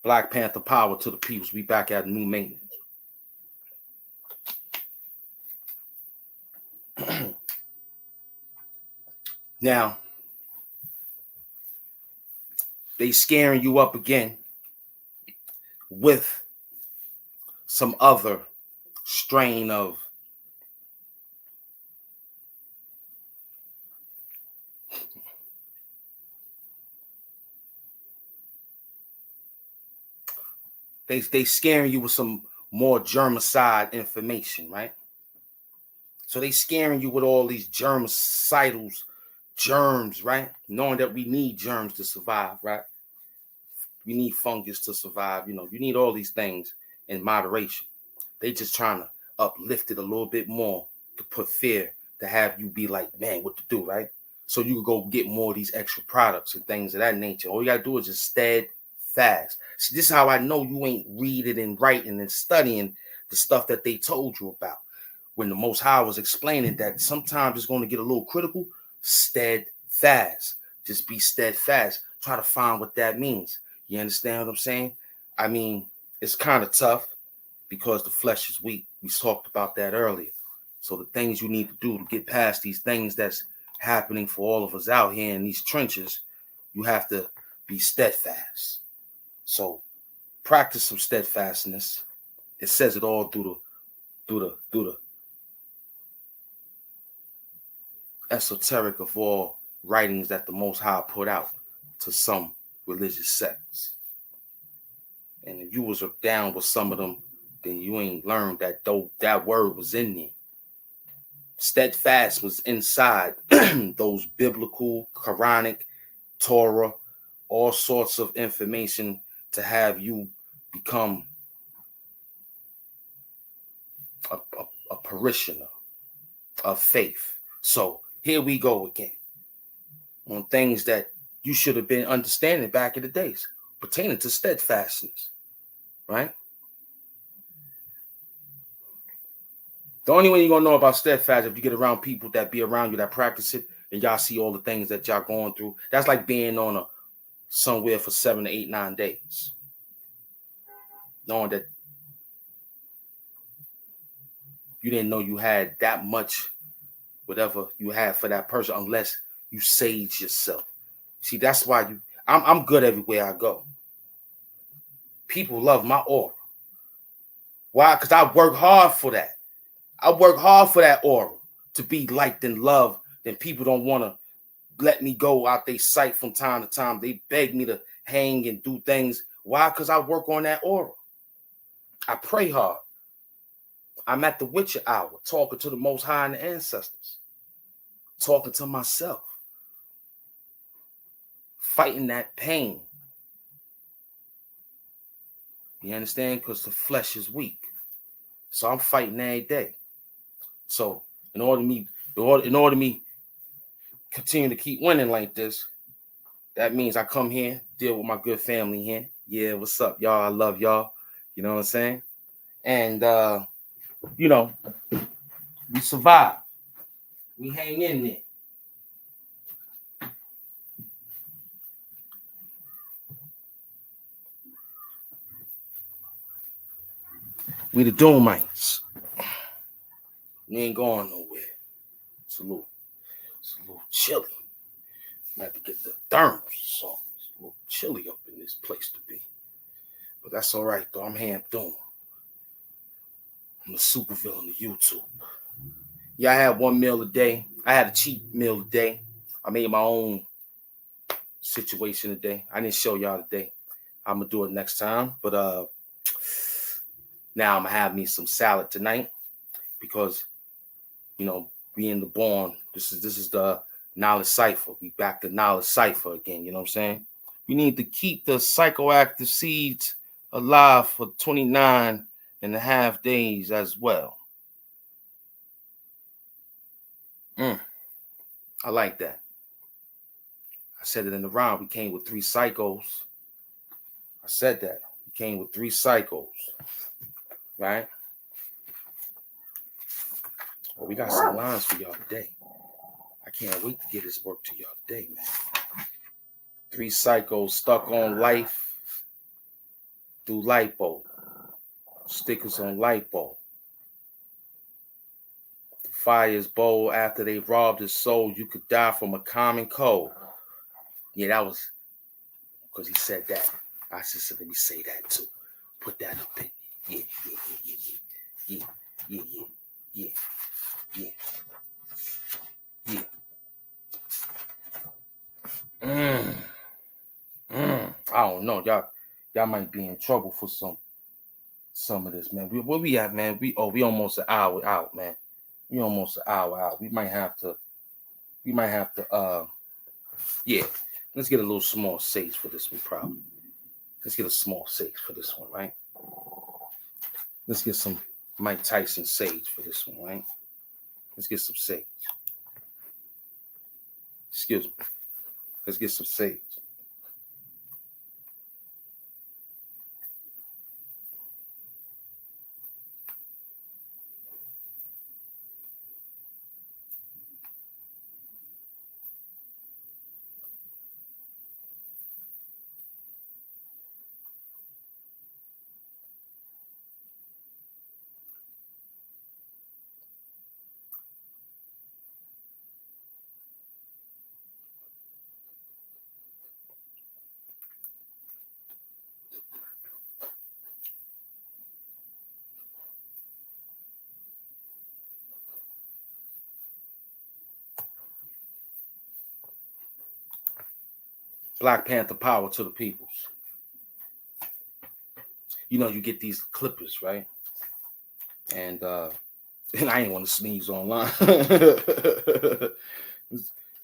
Black Panther power to the peoples. We back at new maintenance. Now, they scaring you up again with some other strain of they scaring you with some more germicide information, right? So they scaring you with all these germicidals, germs, right? Knowing that we need germs to survive, right? We need fungus to survive. You need all these things in moderation. They just trying to uplift it a little bit more to put fear, to have you be like, man, what to do, right? So you can go get more of these extra products and things of that nature. All you gotta do is just steadfast. See, this is how I know you ain't reading and writing and studying the stuff that they told you about. When the Most High was explaining that sometimes it's going to get a little critical, steadfast. Just be steadfast. Try to find what that means. You understand what I'm saying? I mean, it's kind of tough because the flesh is weak. We talked about that earlier. So the things you need to do to get past these things that's happening for all of us out here in these trenches, you have to be steadfast. So practice some steadfastness. It says it all through the esoteric of all writings that the Most High put out to some religious sects. And if you was down with some of them, then you ain't learned that though that word was in there. Steadfast was inside those biblical, Quranic, Torah, all sorts of information to have you become a parishioner of faith. So here we go again on things that you should have been understanding back in the days pertaining to steadfastness, right? The only way you're going to know about steadfast if you get around people that be around you that practice it and y'all see all the things that y'all going through. That's like being on somewhere for 7 to 8, 9 days. Knowing that you didn't know you had that much, whatever you had for that person, unless you sage yourself. See, that's why I'm good everywhere I go. People love my aura. Why? Because I work hard for that. I work hard for that aura to be liked and loved. Then people don't want to let me go out their sight from time to time. They beg me to hang and do things. Why? Because I work on that aura. I pray hard. I'm at the witcher hour, talking to the Most High and the ancestors, talking to myself, fighting that pain. You understand? Because the flesh is weak. So I'm fighting every day. So in order to me continue to keep winning like this, that means I come here, deal with my good family here. Yeah, what's up, y'all? I love y'all. You know what I'm saying? And we survive. We hang in there. We the Doomites. We ain't going nowhere. It's a little chilly. I have to get the thermos. So it's a little chilly up in this place to be. But that's all right, though. I'm Ham Doom. I'm a supervillain of YouTube. Yeah, I had one meal a day. I had a cheap meal today. I made my own situation today. I didn't show y'all today. I'm going to do it next time. But now I'm going to have me some salad tonight because, being the born, this is the knowledge cipher. We back to knowledge cipher again. You know what I'm saying? We need to keep the psychoactive seeds alive for 29 and a half days as well. I like that. I said it in the round. We came with 3 psychos. I said that. We came with 3 psychos. Right? Well, we got some lines for y'all today. I can't wait to get this work to y'all today, man. 3 psychos stuck on life through lipo. Stickers on lipo. The fire is bold after they robbed his soul. You could die from a common cold. Yeah, that was because he said that. I just said, let me say that too. Put that up in. Yeah. I don't know. Y'all might be in trouble for some of this, man. Where we at, man? We almost an hour out, man. We almost an hour out. We might have to yeah. Let's get a little small sage for this one, probably. Let's get a small sage for this one, right? Let's get some Mike Tyson sage for this one, right? Let's get some sage. Excuse me. Let's get some sage. Black Panther power to the peoples. You know, you get these clippers, right? And I ain't want to sneeze online.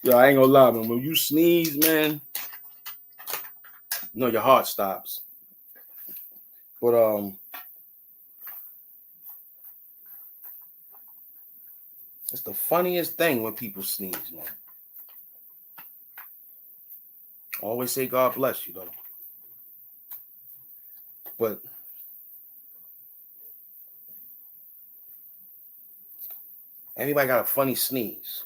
Yo, I ain't gonna lie, man. When you sneeze, man, you know your heart stops. But it's the funniest thing when people sneeze, man. Always say God bless you, though. But everybody got a funny sneeze.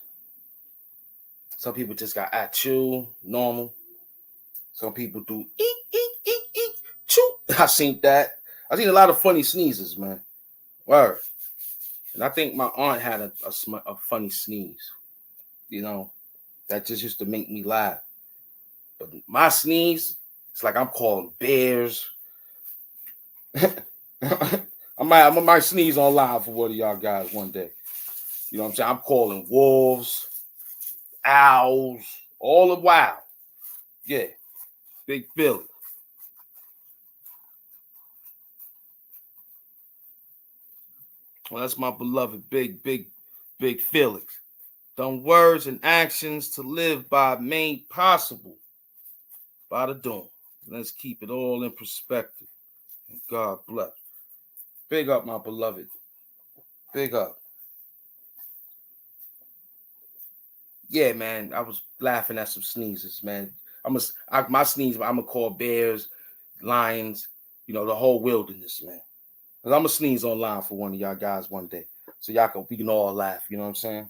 Some people just got achoo, normal. Some people do eek, choo. I seen that. I seen a lot of funny sneezes, man. Word. And I think my aunt had a funny sneeze, you know, that just used to make me laugh. But my sneeze, it's like I'm calling bears. I might sneeze on live for one of y'all guys one day. You know what I'm saying? I'm calling wolves, owls, all the wild. Yeah, Big Philly. Well, that's my beloved Big Philly. Done words and actions to live by made possible by the dawn. Let's keep it all in perspective. And God bless. Big up, my beloved. Big up. Yeah, man. I was laughing at some sneezes, man. My sneeze, I'm gonna call bears, lions, you know, the whole wilderness, man. Cause I'm gonna sneeze online for one of y'all guys one day. So we can all laugh, you know what I'm saying?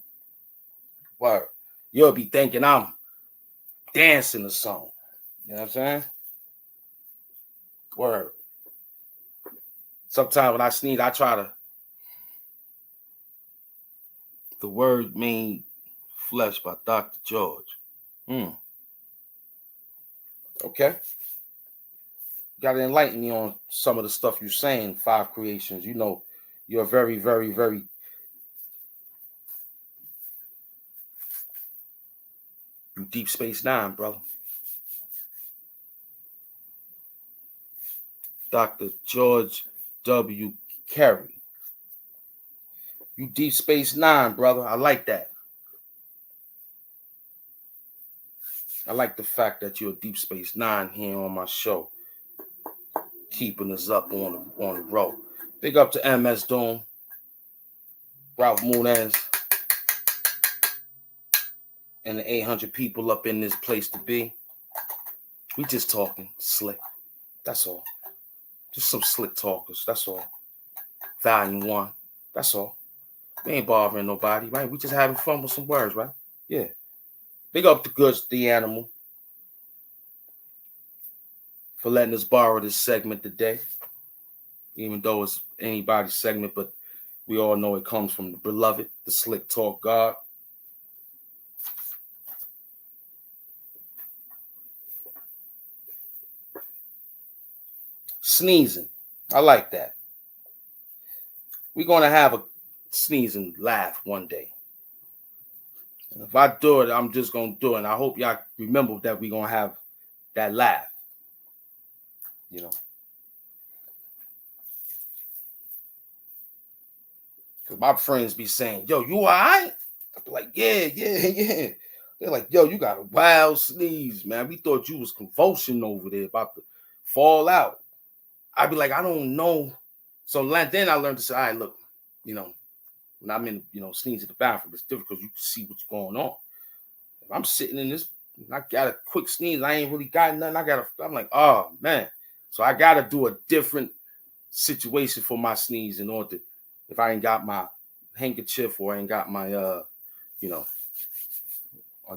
Word. You'll be thinking I'm dancing or something. You know what I'm saying? Word. Sometimes when I sneeze, I try to. The Word Made Flesh by Dr. George. Okay. Got to enlighten me on some of the stuff you're saying, 5 creations. You know, you're very, very, very. You Deep Space Nine, brother. Dr. George W. Carey. You Deep Space Nine, brother. I like that. I like the fact that you're Deep Space Nine here on my show, keeping us up on the road. Big up to MS Doom, Ralph Munez, and the 800 people up in this place to be. We just talking slick. That's all. Just some slick talkers. That's all. Volume 1. That's all. We ain't bothering nobody, right? We just having fun with some words, right? Yeah. Big up the goods, the animal. for letting us borrow this segment today. Even though it's anybody's segment, but we all know it comes from the beloved, the Slick Talk God. Sneezing. I like that. We're going to have a sneezing laugh one day. And if I do it, I'm just going to do it. And I hope y'all remember that we're going to have that laugh. You know. Because my friends be saying, yo, you all right? I be like, yeah. They're like, yo, you got a wild sneeze, man. We thought you was convulsing over there, about to fall out. I'd be like, I don't know. So then I learned to say, all right, look, you know, when I'm in, sneeze at the bathroom, it's different because you can see what's going on. If I'm sitting in this, I got a quick sneeze, I ain't really got nothing. I'm like, oh, man. So I got to do a different situation for my sneeze in order to, if I ain't got my handkerchief or I ain't got my, a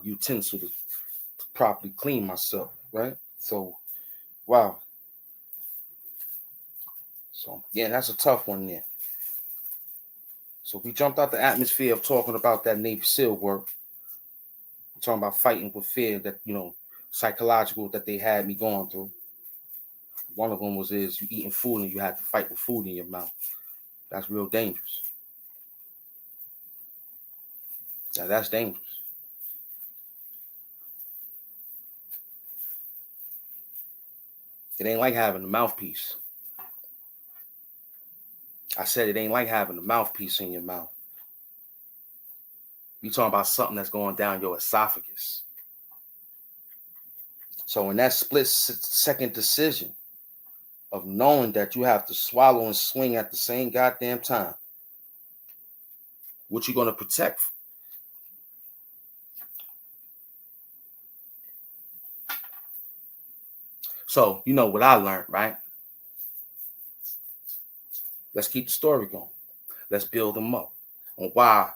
utensil to properly clean myself, right? So, wow. So, yeah, that's a tough one there. So we jumped out the atmosphere of talking about that Navy SEAL work. We're talking about fighting with fear that, psychological that they had me going through. One of them is you eating food and you had to fight with food in your mouth. That's real dangerous. Now that's dangerous. It ain't like having a mouthpiece. I said it ain't like having a mouthpiece in your mouth. You're talking about something that's going down your esophagus. So in that split-second decision of knowing that you have to swallow and swing at the same goddamn time, what you going to protect? So, you know what I learned, right? Let's keep the story going. Let's build them up on why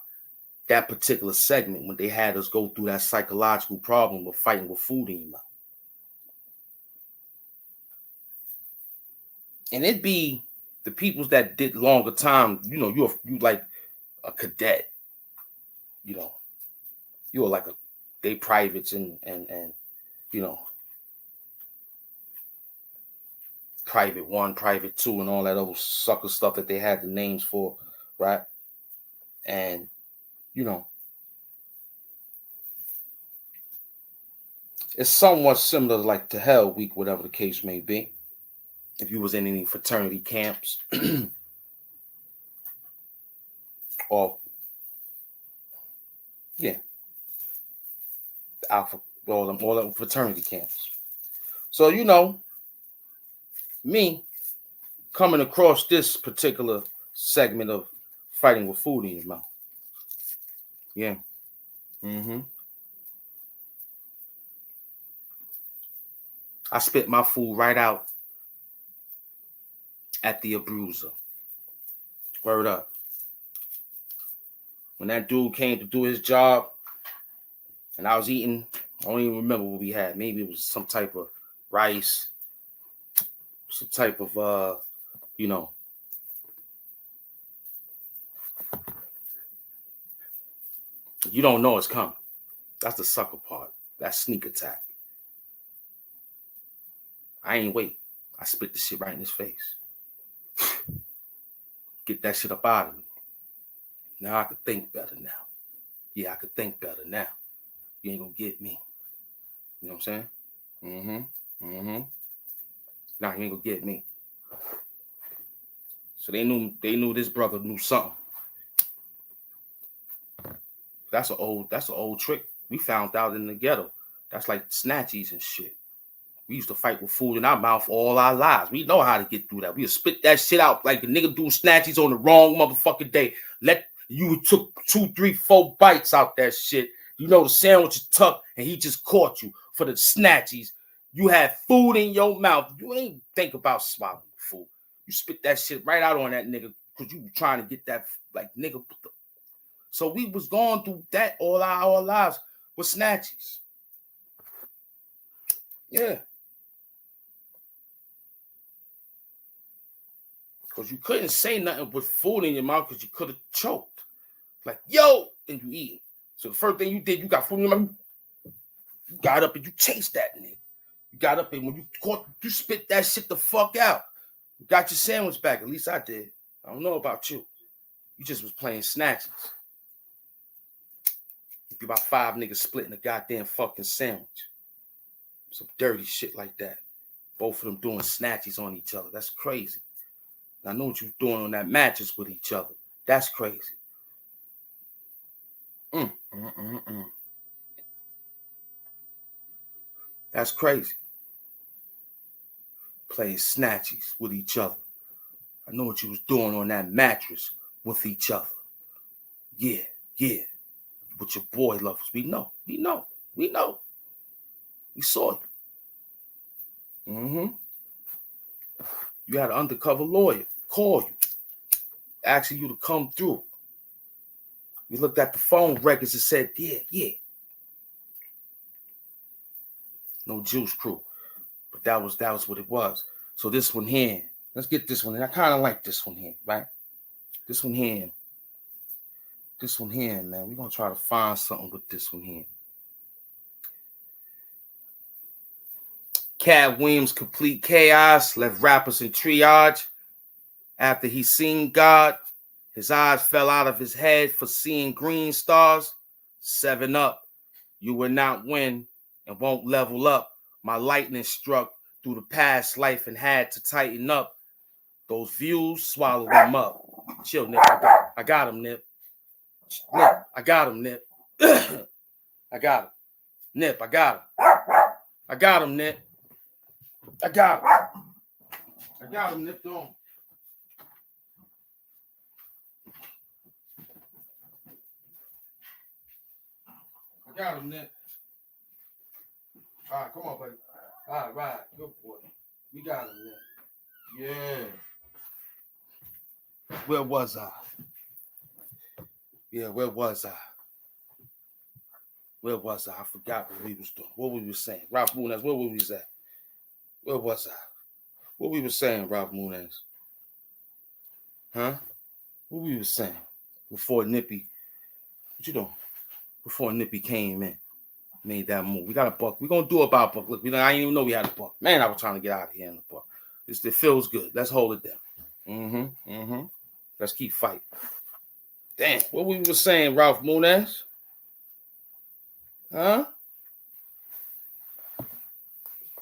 that particular segment, when they had us go through that psychological problem of fighting with food in your mouth. And it'd be the peoples that did longer time, you like a cadet, you're like they privates and Private 1, Private 2, and all that old sucker stuff that they had the names for, right? And, it's somewhat similar like to Hell Week, whatever the case may be. If you was in any fraternity camps or, Alpha, all them fraternity camps. So, me coming across this particular segment of fighting with food in your mouth. Yeah. I spit my food right out at the abuser. Word up. When that dude came to do his job and I was eating, I don't even remember what we had. Maybe it was some type of rice, some type of, you don't know it's coming. That's the sucker part. That sneak attack. I ain't wait. I spit the shit right in his face. Get that shit up out of me. Now I could think better now. Yeah, I could think better now. You ain't gonna get me. You know what I'm saying? Nah, you ain't gonna get me. So they knew this brother knew something. That's an old trick. We found out in the ghetto. That's like snatchies and shit. We used to fight with food in our mouth all our lives. We know how to get through that. We'd spit that shit out like the nigga doing snatchies on the wrong motherfucking day. You took 2, 3, 4 bites out that shit. The sandwich is tucked and he just caught you for the snatchies. You had food in your mouth. You ain't think about swallowing food. You spit that shit right out on that nigga because you were trying to get that, like, nigga. So we was going through that all our lives with snatchies. Yeah. Because you couldn't say nothing with food in your mouth because you could have choked. Like, yo, and you eat. So the first thing you did, you got food in your mouth. You got up and you chased that nigga. You got up and when you caught, you spit that shit the fuck out. You got your sandwich back. At least I did. I don't know about you. You just was playing snatches. Be about 5 niggas splitting a goddamn fucking sandwich. Some dirty shit like that. Both of them doing snatches on each other. That's crazy. And I know what you was doing on that mattress with each other. That's crazy. That's crazy. Playing snatches with each other. I know what you was doing on that mattress with each other. Yeah. With your boy lovers. We know. We saw it. You had an undercover lawyer call you, asking you to come through. We looked at the phone records and said, yeah. No Juice Crew. But that was what it was. So this one here, let's get this one. And I kind of like this one here, right? This one here, man. We're going to try to find something with this one here. Cat Williams' complete chaos left rappers in triage. After he seen God, his eyes fell out of his head for seeing green stars. 7 up. You will not win and won't level up. My lightning struck through the past life and had to tighten up. Those views swallow them up. Chill, Nip. I got him, Nip. I got him, Nip. I got him. Nip, I got him. I got him, Nip. I got him, Nip. Don't. I got him, Nip. All right, come on, buddy. All right. Good boy. We got him, Nip. Yeah. Where was I? Yeah, where was I? I forgot what we was doing. What we was saying. Ralph Munez, where we was at? Where was I? What we was saying, Ralph Munez? Huh? What we was saying before Nippy? What you doing? Before Nippy came in, made that move. We got a buck. We're gonna do about buck. Look, I didn't even know we had a buck. Man, I was trying to get out of here in the buck. It feels good. Let's hold it down. Let's keep fighting. Damn, what we was saying, Ralph Munez? Huh?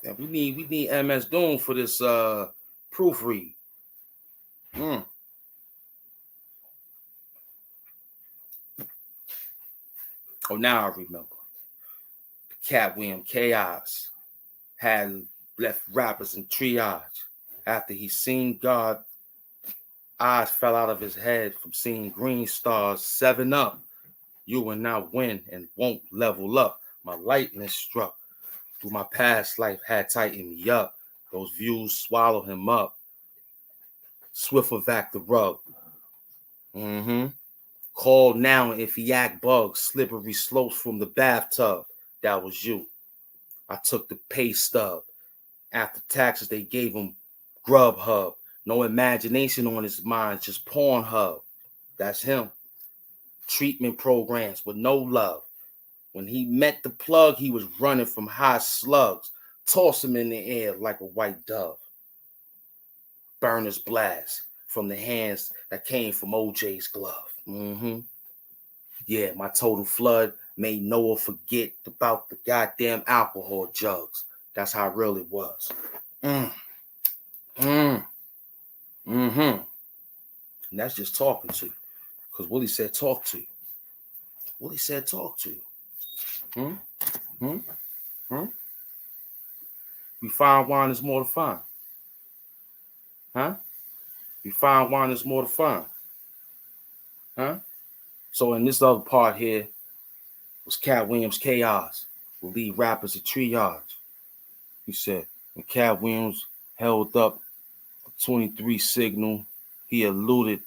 Yeah, we need MS Doom for this proofread. Oh, now I remember. Cat Williams Chaos had left rappers in triage. After he seen God, eyes fell out of his head from seeing green stars. 7 up. You will not win and won't level up. My lightning struck through my past life had tightened me up. Those views swallow him up. Swiffervac the rug. Call now if he act bugs. Slippery slopes from the bathtub. That was you. I took the pay stub. After taxes, they gave him Grubhub. No imagination on his mind, just Pornhub. That's him. Treatment programs with no love. When he met the plug, he was running from high slugs. Toss him in the air like a white dove. Burner's blast from the hands that came from OJ's glove. Yeah, my total flood made Noah forget about the goddamn alcohol jugs. That's how real it was. And that's just talking to you. Because Willie said talk to you. Willie said talk to you. We find wine is more to find. Huh? We find wine is more to find. Huh? So in this other part here was Cat Williams' Chaos. Will lead rappers at triage. He said, when Cat Williams held up the 23 signal, he alluded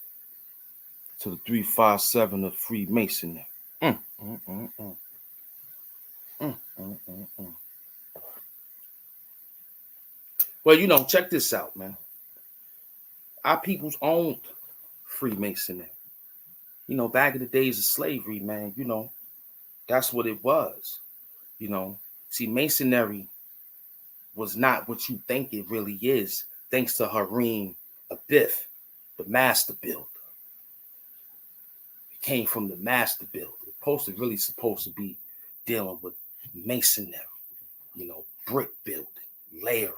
to the 357 of Freemasonry. Well, check this out, man. Our peoples owned Freemasonry. You know, back in the days of slavery, man, you know, that's what it was. You know, see, Masonry was not what you think it really is, thanks to Harim Abiff, the master builder. It came from the master builder. Supposed to be dealing with masonry, you know, brick building, layering.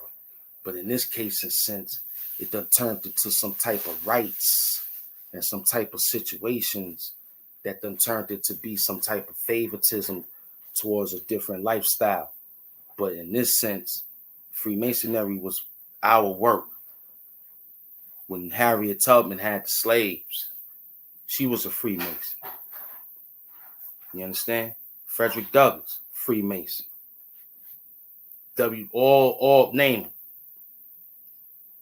But in this case and sense, it done turned into some type of rights and some type of situations that done turned it to be some type of favoritism towards a different lifestyle. But in this sense, Freemasonry was our work. When Harriet Tubman had the slaves, she was a Freemason. You understand? Frederick Douglass, Freemason. All name them.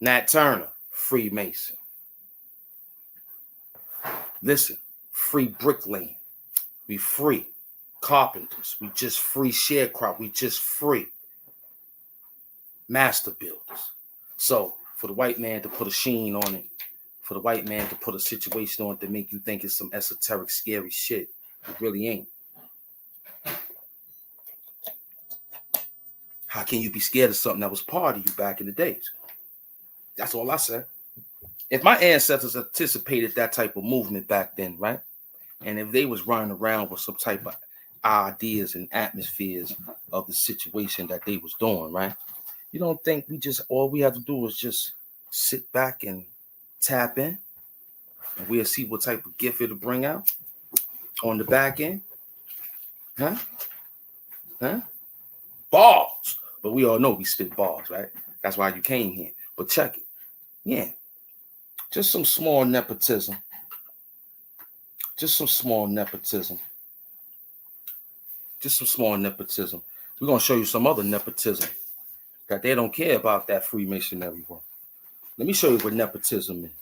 Nat Turner, Freemason. Listen, free bricklaying. We free. Carpenters. We just free sharecrop. We just free. Master builders. So for the white man to put a sheen on it, for the white man to put a situation on it to make you think it's some esoteric, scary shit, it really ain't. How can you be scared of something that was part of you back in the days? That's all I said. If my ancestors anticipated that type of movement back then, right? And if they was running around with some type of ideas and atmospheres of the situation that they was doing, right? You don't think all we have to do is just sit back and tap in and we'll see what type of gift it'll bring out on the back end? Huh? Balls. But we all know we spit balls, right? That's why you came here. But check it. Yeah. Just some small nepotism. Just some small nepotism. We're going to show you some other nepotism that they don't care about that Freemasonry work. Let me show you what nepotism is.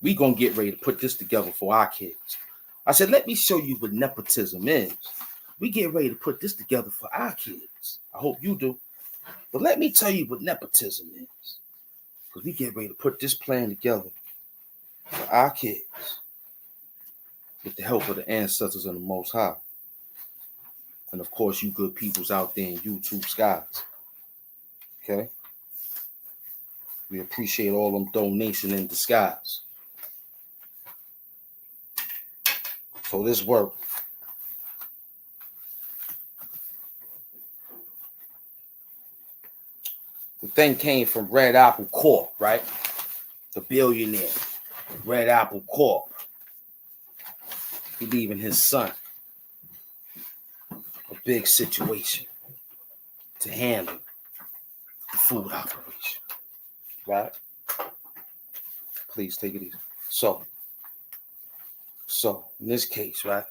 We're going to get ready to put this together for our kids. I said, let me show you what nepotism is. We get ready to put this together for our kids. I hope you do. But let me tell you what nepotism is. Because we get ready to put this plan together for our kids with the help of the ancestors and the Most High. And of course, you good peoples out there in YouTube skies. Okay? We appreciate all them donations in disguise. So this work. The thing came from Red Apple Corp, right? The billionaire, Red Apple Corp. He leaving his son a big situation to handle the food operation, right? Please take it easy. So in this case, right?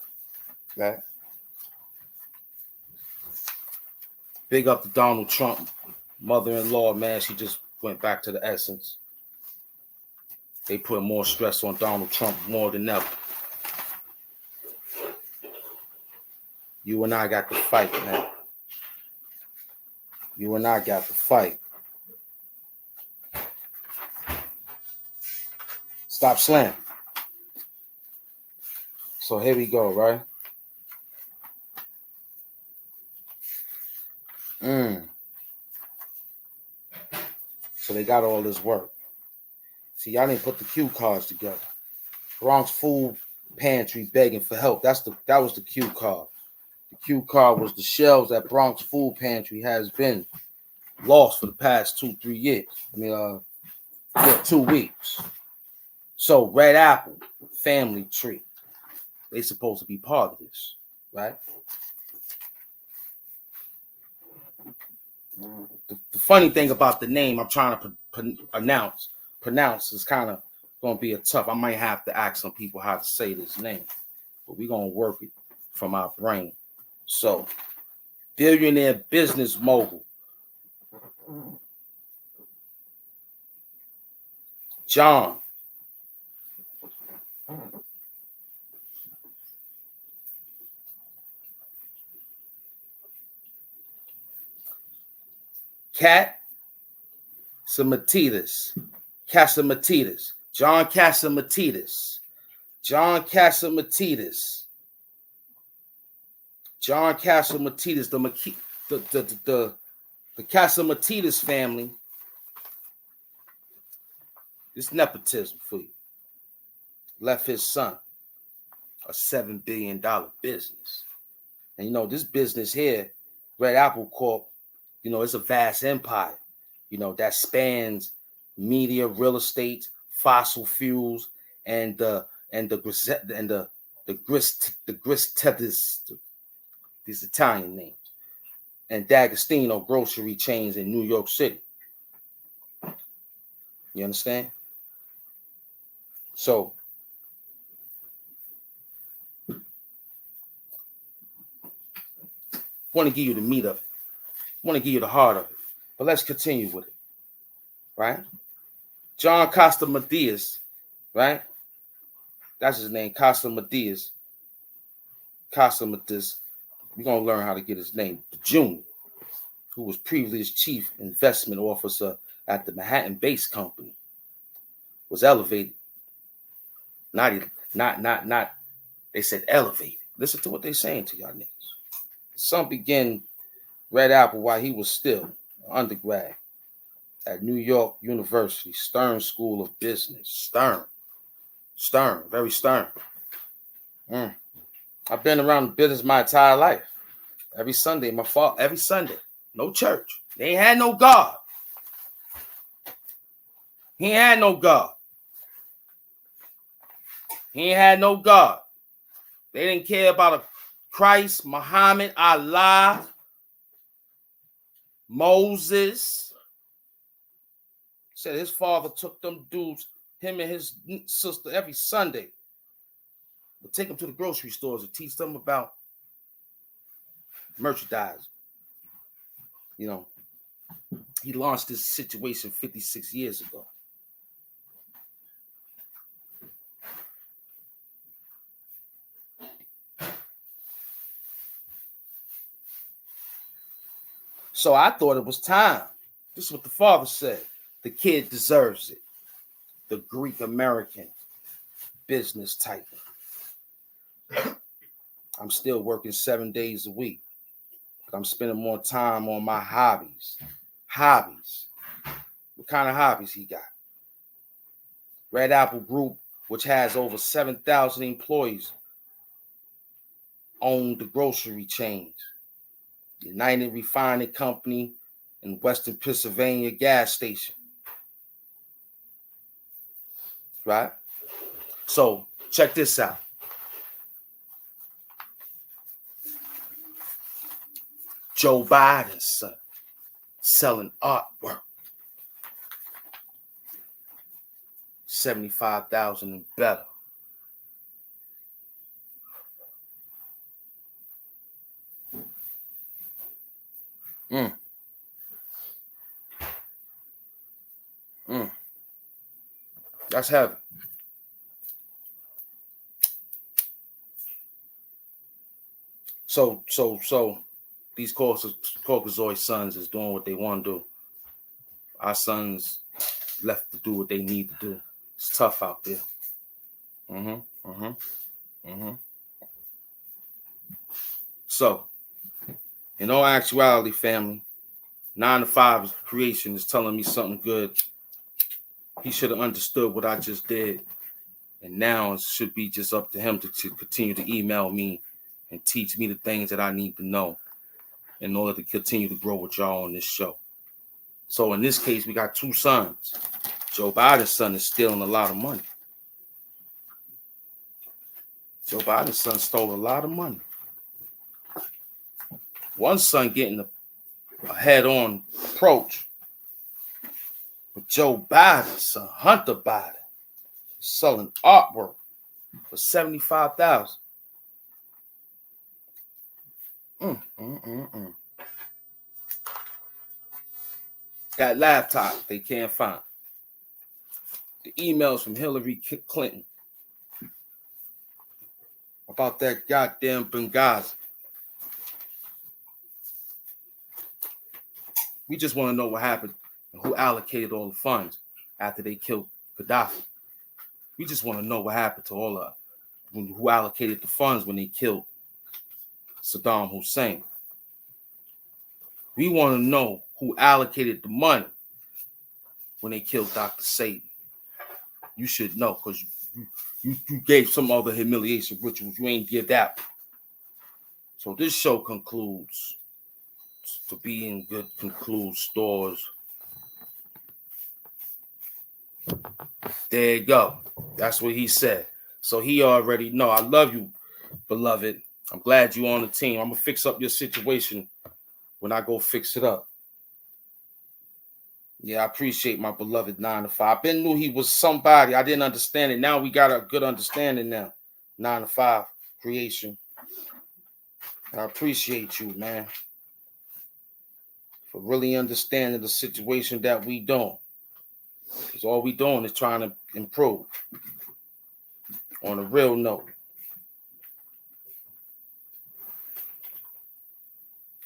Big up to Donald Trump, mother-in-law, man. She just went back to the essence. They put more stress on Donald Trump more than ever. You and I got to fight, man. You and I got to fight. Stop slamming. So here we go, right? So they got all this work. See, y'all didn't put the cue cards together. Bronx Food Pantry begging for help. That was the cue card. The cue card was the shelves that Bronx Food Pantry has been lost for the past 2-3 years. 2 weeks. So Red Apple Family Tree, they supposed to be part of this, right? The funny thing about the name I'm trying to pronounce is kind of going to be a tough. I might have to ask some people how to say this name, but we're going to work it from our brain. So, billionaire business mogul John Cat Samatitis Catsimatidis. John Catsimatidis. John Catsimatidis. John Catsimatidis. The Catsimatidis family. This nepotism for you. Left his son a $7 billion business. And you know, this business here, Red Apple Corp, you know, it's a vast empire, you know, that spans media, real estate, fossil fuels, and the grist these Italian names, and D'Agostino grocery chains in New York City. You understand? So I want to give you the meat of it. I want to give you the heart of it. But let's continue with it. Right? John Catsimatidis, right? That's his name, Catsimatidis. Catsimatidis. We're going to learn how to get his name. The Junior, who was previously chief investment officer at the Manhattan-based company, was elevated. Not, they said elevated. Listen to what they're saying to y'all niggas. Son began Red Apple while he was still an undergrad at New York University, Stern School of Business. Stern, very stern. I've been around the business my entire life. Every Sunday, no church. They ain't had no God. He ain't had no God. He ain't had no God. They didn't care about a Christ, Muhammad, Allah, Moses. Said his father took them dudes, him and his sister, every Sunday. Would take them to the grocery stores and teach them about merchandise. You know, he launched this situation 56 years ago. So I thought it was time. This is what the father said. The kid deserves it. The Greek American business type. I'm still working 7 days a week, but I'm spending more time on my hobbies. What kind of hobbies he got? Red Apple Group, which has over 7,000 employees, own the grocery chains. United Refining Company and Western Pennsylvania gas station. Right? So check this out. Joe Biden's son selling artwork. 75,000 and better. That's heavy. So these Caucasoid sons is doing what they want to do. Our sons left to do what they need to do. It's tough out there. So, in all actuality, family, 9 to 5 creation is telling me something good. He should have understood what I just did. And now it should be just up to him to continue to email me and teach me the things that I need to know in order to continue to grow with y'all on this show. So in this case, we got 2 sons. Joe Biden's son is stealing a lot of money. Joe Biden's son stole a lot of money. One son getting a head-on approach. But Joe Biden's son, Hunter Biden, selling artwork for $75,000. That laptop they can't find. The emails from Hillary Clinton about that goddamn Benghazi. We just want to know what happened and who allocated all the funds. after they killed Gaddafi. We just want to know what happened to all who allocated the funds when they killed Saddam Hussein. We want to know who allocated the money when they killed Dr. Satan. You should know because you gave some other humiliation rituals. You ain't give that one. So this show concludes. To be in good concludes stores. There you go. That's what he said. So he already know. I love you, beloved. I'm glad you on the team. I'm going to fix up your situation when I go fix it up. Yeah, I appreciate my beloved 9 to 5. I knew he was somebody. I didn't understand it. Now we got a good understanding now. 9 to 5 creation. I appreciate you, man, for really understanding the situation that we doing. Because all we doing is trying to improve on a real note.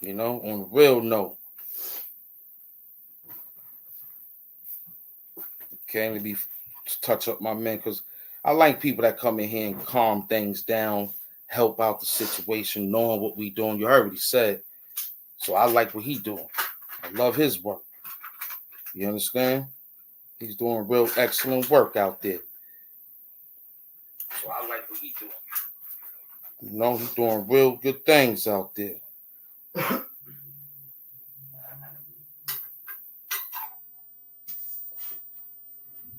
You know, on a real note. Okay, let me touch up my man because I like people that come in here and calm things down, help out the situation, knowing what we doing. You heard what he said. So I like what he doing. I love his work. You understand? He's doing real excellent work out there. So I like what he doing. You know, he's doing real good things out there.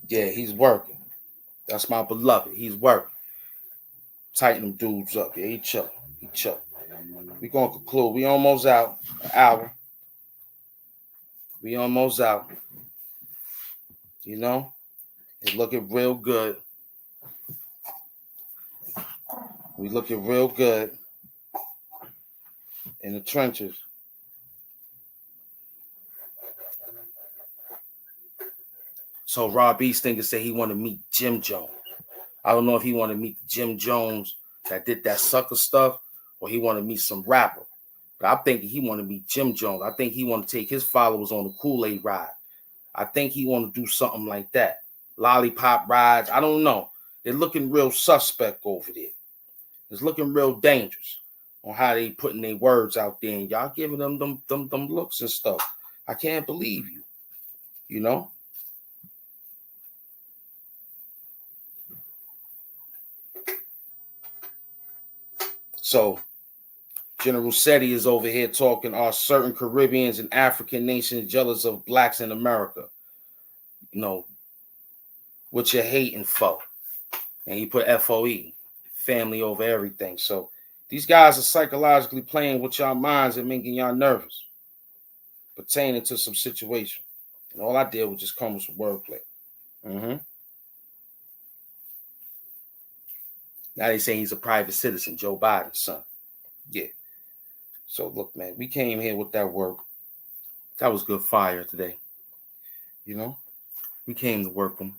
Yeah, he's working. That's my beloved. He's working. Tighten them dudes up. Yeah, he chill. He chill. We're going to conclude. We almost out. An hour. We almost out. You know? It's looking real good. We looking real good in the trenches. So Rob Eastinger said he wanted to meet Jim Jones. I don't know if he wanted to meet Jim Jones that did that sucker stuff or he wanted to meet some rapper. But I'm thinking he wanted to meet Jim Jones. I think he wanted to take his followers on the Kool-Aid ride. I think he want to do something like that. Lollipop rides. I don't know. They're looking real suspect over there. It's looking real dangerous on how they putting their words out there. And y'all giving them looks and stuff. I can't believe you. You know? So, General Seti is over here talking, are certain Caribbeans and African nations jealous of blacks in America? You know, what you're hating for. And he put FOE, family over everything. So, these guys are psychologically playing with y'all minds and making y'all nervous, pertaining to some situation. And all I did was just come with some wordplay. Now they say he's a private citizen, Joe Biden's son. Yeah. So look, man, we came here with that work. That was good fire today. You know, we came to work them.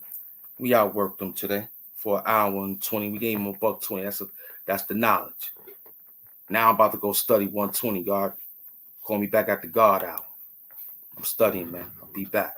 We outworked them today for an hour and 20. We gave them $120. That's the knowledge. Now I'm about to go study 120, guard. Call me back at the guard hour. I'm studying, man. I'll be back.